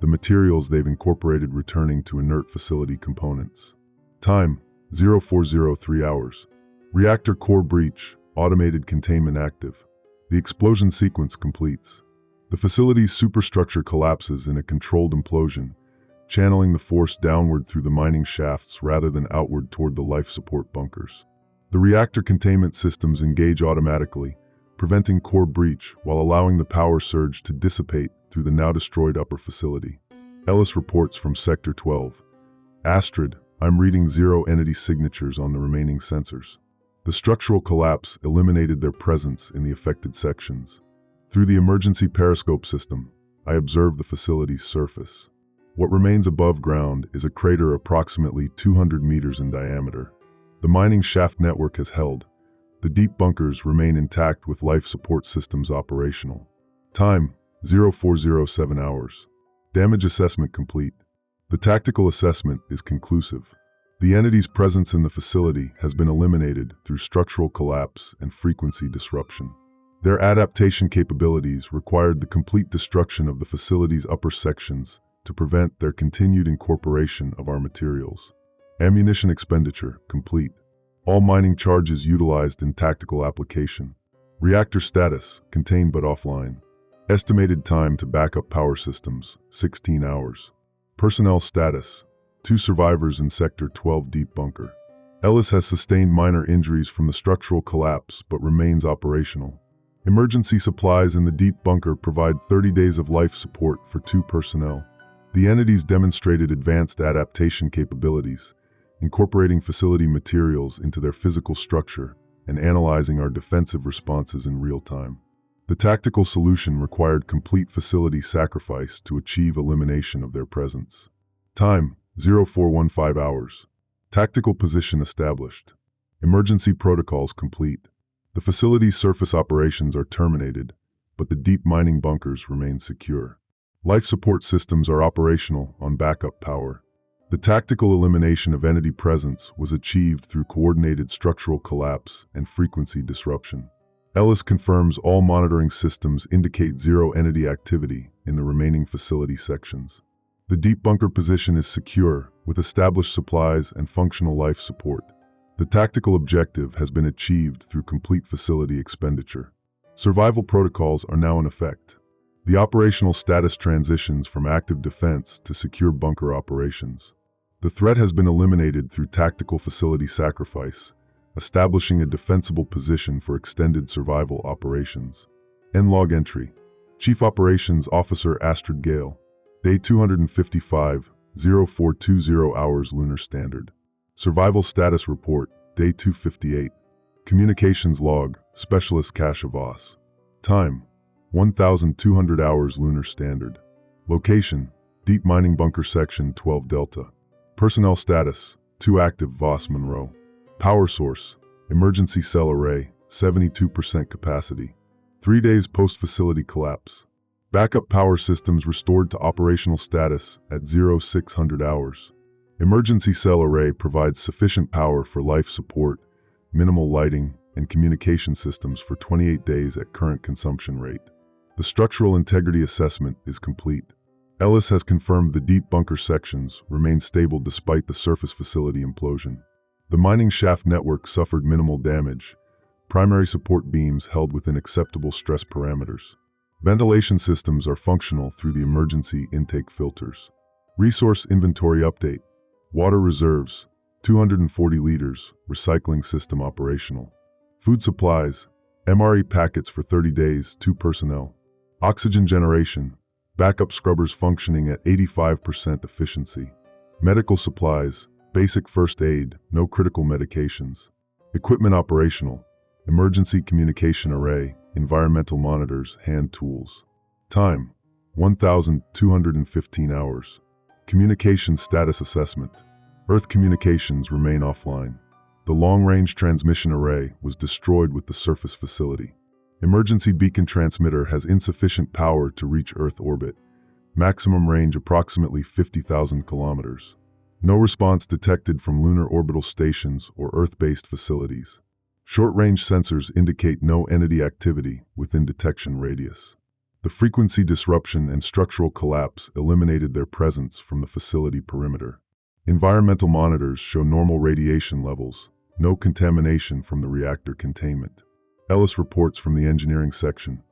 the materials they've incorporated returning to inert facility components. Time, 0403 hours. Reactor core breach, automated containment active. The explosion sequence completes. The facility's superstructure collapses in a controlled implosion, channeling the force downward through the mining shafts rather than outward toward the life support bunkers. The reactor containment systems engage automatically, preventing core breach while allowing the power surge to dissipate through the now destroyed upper facility. Ellis reports from Sector 12. Astrid, I'm reading 0 entity signatures on the remaining sensors. The structural collapse eliminated their presence in the affected sections. Through the emergency periscope system, I observe the facility's surface. What remains above ground is a crater approximately 200 meters in diameter. The mining shaft network has held. The deep bunkers remain intact with life support systems operational. Time, 0407 hours. Damage assessment complete. The tactical assessment is conclusive. The entity's presence in the facility has been eliminated through structural collapse and frequency disruption. Their adaptation capabilities required the complete destruction of the facility's upper sections to prevent their continued incorporation of our materials. Ammunition expenditure complete. All mining charges utilized in tactical application. Reactor status contained but offline. Estimated time to backup power systems, 16 hours. Personnel status, 2 survivors in Sector 12 deep bunker. Ellis has sustained minor injuries from the structural collapse but remains operational. Emergency supplies in the deep bunker provide 30 days of life support for 2 personnel. The entities demonstrated advanced adaptation capabilities, incorporating facility materials into their physical structure and analyzing our defensive responses in real time. The tactical solution required complete facility sacrifice to achieve elimination of their presence. Time, 0415 hours. Tactical position established. Emergency protocols complete. The facility's surface operations are terminated, but the deep mining bunkers remain secure. Life support systems are operational on backup power. The tactical elimination of entity presence was achieved through coordinated structural collapse and frequency disruption. Ellis confirms all monitoring systems indicate zero entity activity in the remaining facility sections. The deep bunker position is secure, with established supplies and functional life support. The tactical objective has been achieved through complete facility expenditure. Survival protocols are now in effect. The operational status transitions from active defense to secure bunker operations. The threat has been eliminated through tactical facility sacrifice, establishing a defensible position for extended survival operations. Log entry. Chief Operations Officer Astrid Gale. Day 255, 0420 hours Lunar Standard. Survival Status Report, Day 258. Communications Log, Specialist Kasha Voss. Time, 1200 hours Lunar Standard. Location, Deep Mining Bunker Section 12 Delta. Personnel Status, 2 active Voss Monroe. Power Source, Emergency Cell Array, 72% capacity. 3 days post-facility collapse. Backup power systems restored to operational status at 0600 hours. Emergency cell array provides sufficient power for life support, minimal lighting, and communication systems for 28 days at current consumption rate. The structural integrity assessment is complete. Ellis has confirmed the deep bunker sections remain stable despite the surface facility implosion. The mining shaft network suffered minimal damage. Primary support beams held within acceptable stress parameters. Ventilation systems are functional through the emergency intake filters. Resource inventory update. Water reserves, 240 liters, recycling system operational. Food supplies, MRE packets for 30 days, 2 personnel. Oxygen generation, backup scrubbers functioning at 85% efficiency. Medical supplies, basic first aid, no critical medications. Equipment operational, emergency communication array, environmental monitors, hand tools. Time, 1215 hours. Communication status assessment. Earth communications remain offline. The long-range transmission array was destroyed with the surface facility. Emergency beacon transmitter has insufficient power to reach Earth orbit. Maximum range approximately 50,000 kilometers. No response detected from lunar orbital stations or Earth-based facilities. Short-range sensors indicate no entity activity within detection radius. The frequency disruption and structural collapse eliminated their presence from the facility perimeter. Environmental monitors show normal radiation levels, no contamination from the reactor containment. Ellis reports from the engineering section.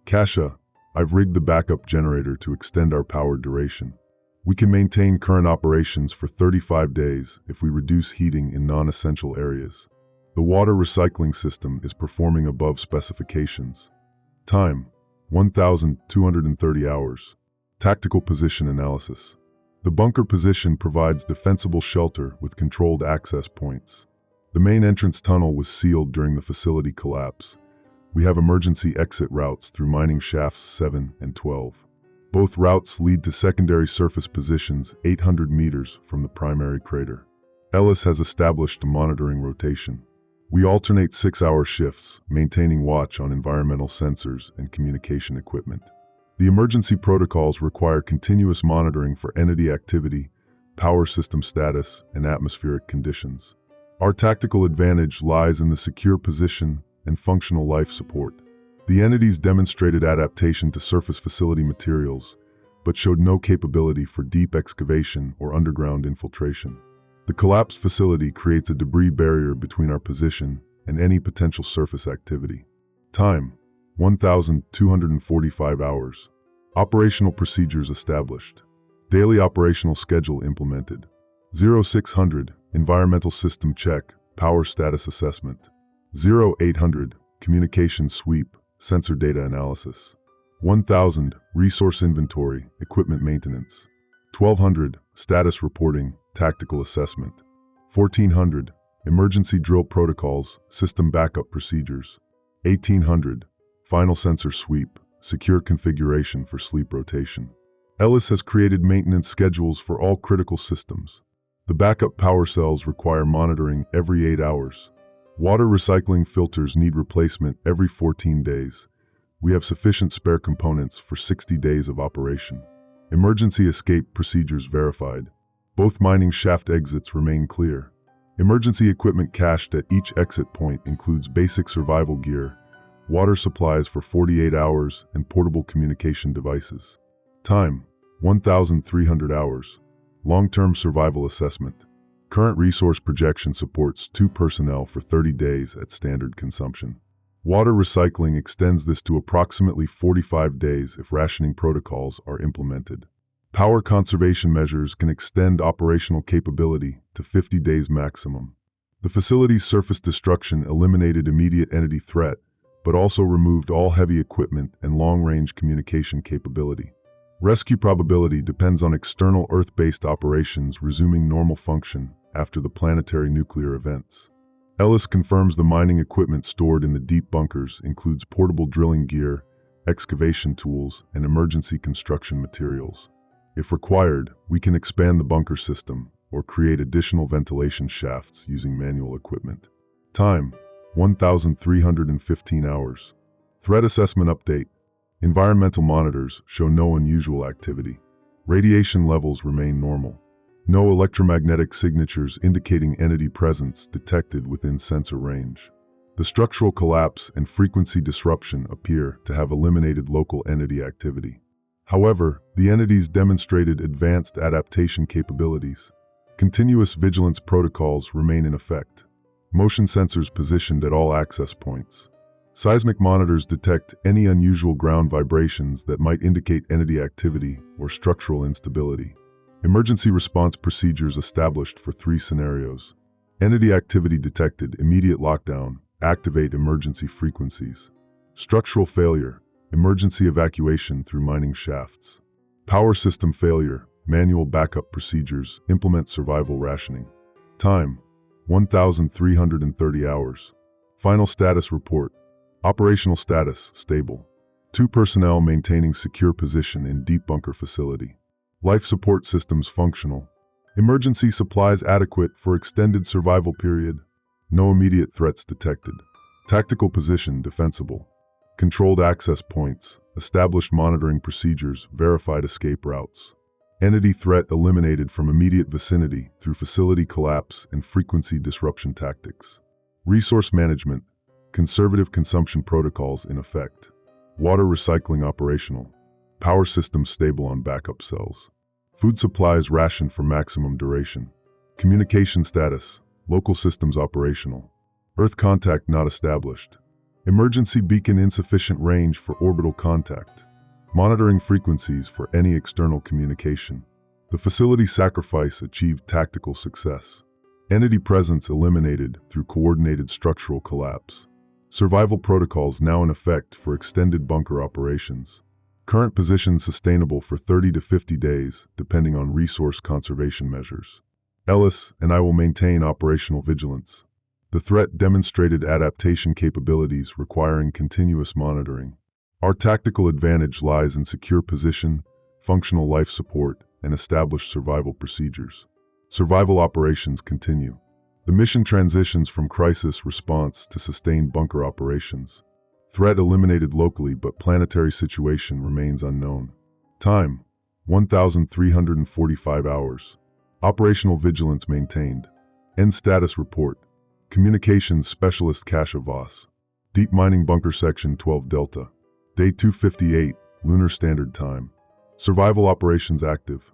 Kasha, I've rigged the backup generator to extend our power duration. We can maintain current operations for 35 days if we reduce heating in non-essential areas. The water recycling system is performing above specifications. Time, 1230 hours. Tactical position analysis. The bunker position provides defensible shelter with controlled access points. The main entrance tunnel was sealed during the facility collapse. We have emergency exit routes through mining shafts 7 and 12. Both routes lead to secondary surface positions 800 meters from the primary crater. Ellis has established a monitoring rotation. We alternate 6-hour shifts, maintaining watch on environmental sensors and communication equipment. The emergency protocols require continuous monitoring for entity activity, power system status, and atmospheric conditions. Our tactical advantage lies in the secure position and functional life support. The entities demonstrated adaptation to surface facility materials, but showed no capability for deep excavation or underground infiltration. The collapsed facility creates a debris barrier between our position and any potential surface activity. Time, 1245 hours. Operational procedures established. Daily operational schedule implemented. 0600, environmental system check, power status assessment. 0800, communication sweep, sensor data analysis. 1000, resource inventory, equipment maintenance. 1200, status reporting, tactical assessment. 1400, emergency drill protocols, system backup procedures. 1800, final sensor sweep, secure configuration for sleep rotation. Ellis has created maintenance schedules for all critical systems. The backup power cells require monitoring every 8 hours. Water recycling filters need replacement every 14 days. We have sufficient spare components for 60 days of operation. Emergency escape procedures verified. Both mining shaft exits remain clear. Emergency equipment cached at each exit point includes basic survival gear, water supplies for 48 hours, and portable communication devices. Time: 1,300 hours. Long-term survival assessment. Current resource projection supports 2 personnel for 30 days at standard consumption. Water recycling extends this to approximately 45 days if rationing protocols are implemented. Power conservation measures can extend operational capability to 50 days maximum. The facility's surface destruction eliminated immediate entity threat, but also removed all heavy equipment and long-range communication capability. Rescue probability depends on external Earth-based operations resuming normal function after the planetary nuclear events. Ellis confirms the mining equipment stored in the deep bunkers includes portable drilling gear, excavation tools, and emergency construction materials. If required, we can expand the bunker system or create additional ventilation shafts using manual equipment. Time: 1,315 hours. Threat assessment update. Environmental monitors show no unusual activity. Radiation levels remain normal. No electromagnetic signatures indicating entity presence detected within sensor range. The structural collapse and frequency disruption appear to have eliminated local entity activity. However, the entities demonstrated advanced adaptation capabilities. Continuous vigilance protocols remain in effect. Motion sensors positioned at all access points. Seismic monitors detect any unusual ground vibrations that might indicate entity activity or structural instability. Emergency response procedures established for 3 scenarios. Entity activity detected, immediate lockdown, activate emergency frequencies. Structural failure, emergency evacuation through mining shafts. Power system failure, manual backup procedures, implement survival rationing. Time: 1,330 hours. Final status report. Operational status: stable. 2 personnel maintaining secure position in deep bunker facility. Life support systems functional. Emergency supplies adequate for extended survival period. No immediate threats detected. Tactical position defensible. Controlled access points, established monitoring procedures, verified escape routes. Entity threat eliminated from immediate vicinity through facility collapse and frequency disruption tactics. Resource management. Conservative consumption protocols in effect. Water recycling operational. Power systems stable on backup cells. Food supplies rationed for maximum duration. Communication status. Local systems operational. Earth contact not established. Emergency beacon insufficient range for orbital contact. Monitoring frequencies for any external communication. The facility sacrifice achieved tactical success. Entity presence eliminated through coordinated structural collapse. Survival protocols now in effect for extended bunker operations. Current position sustainable for 30 to 50 days, depending on resource conservation measures. Ellis and I will maintain operational vigilance. The threat demonstrated adaptation capabilities requiring continuous monitoring. Our tactical advantage lies in secure position, functional life support, and established survival procedures. Survival operations continue. The mission transitions from crisis response to sustained bunker operations. Threat eliminated locally, but planetary situation remains unknown. Time: 1,345 hours. Operational vigilance maintained. End status report. Communications Specialist Cache of Voss. Deep Mining Bunker Section 12 Delta. Day 258, Lunar Standard Time. Survival operations active.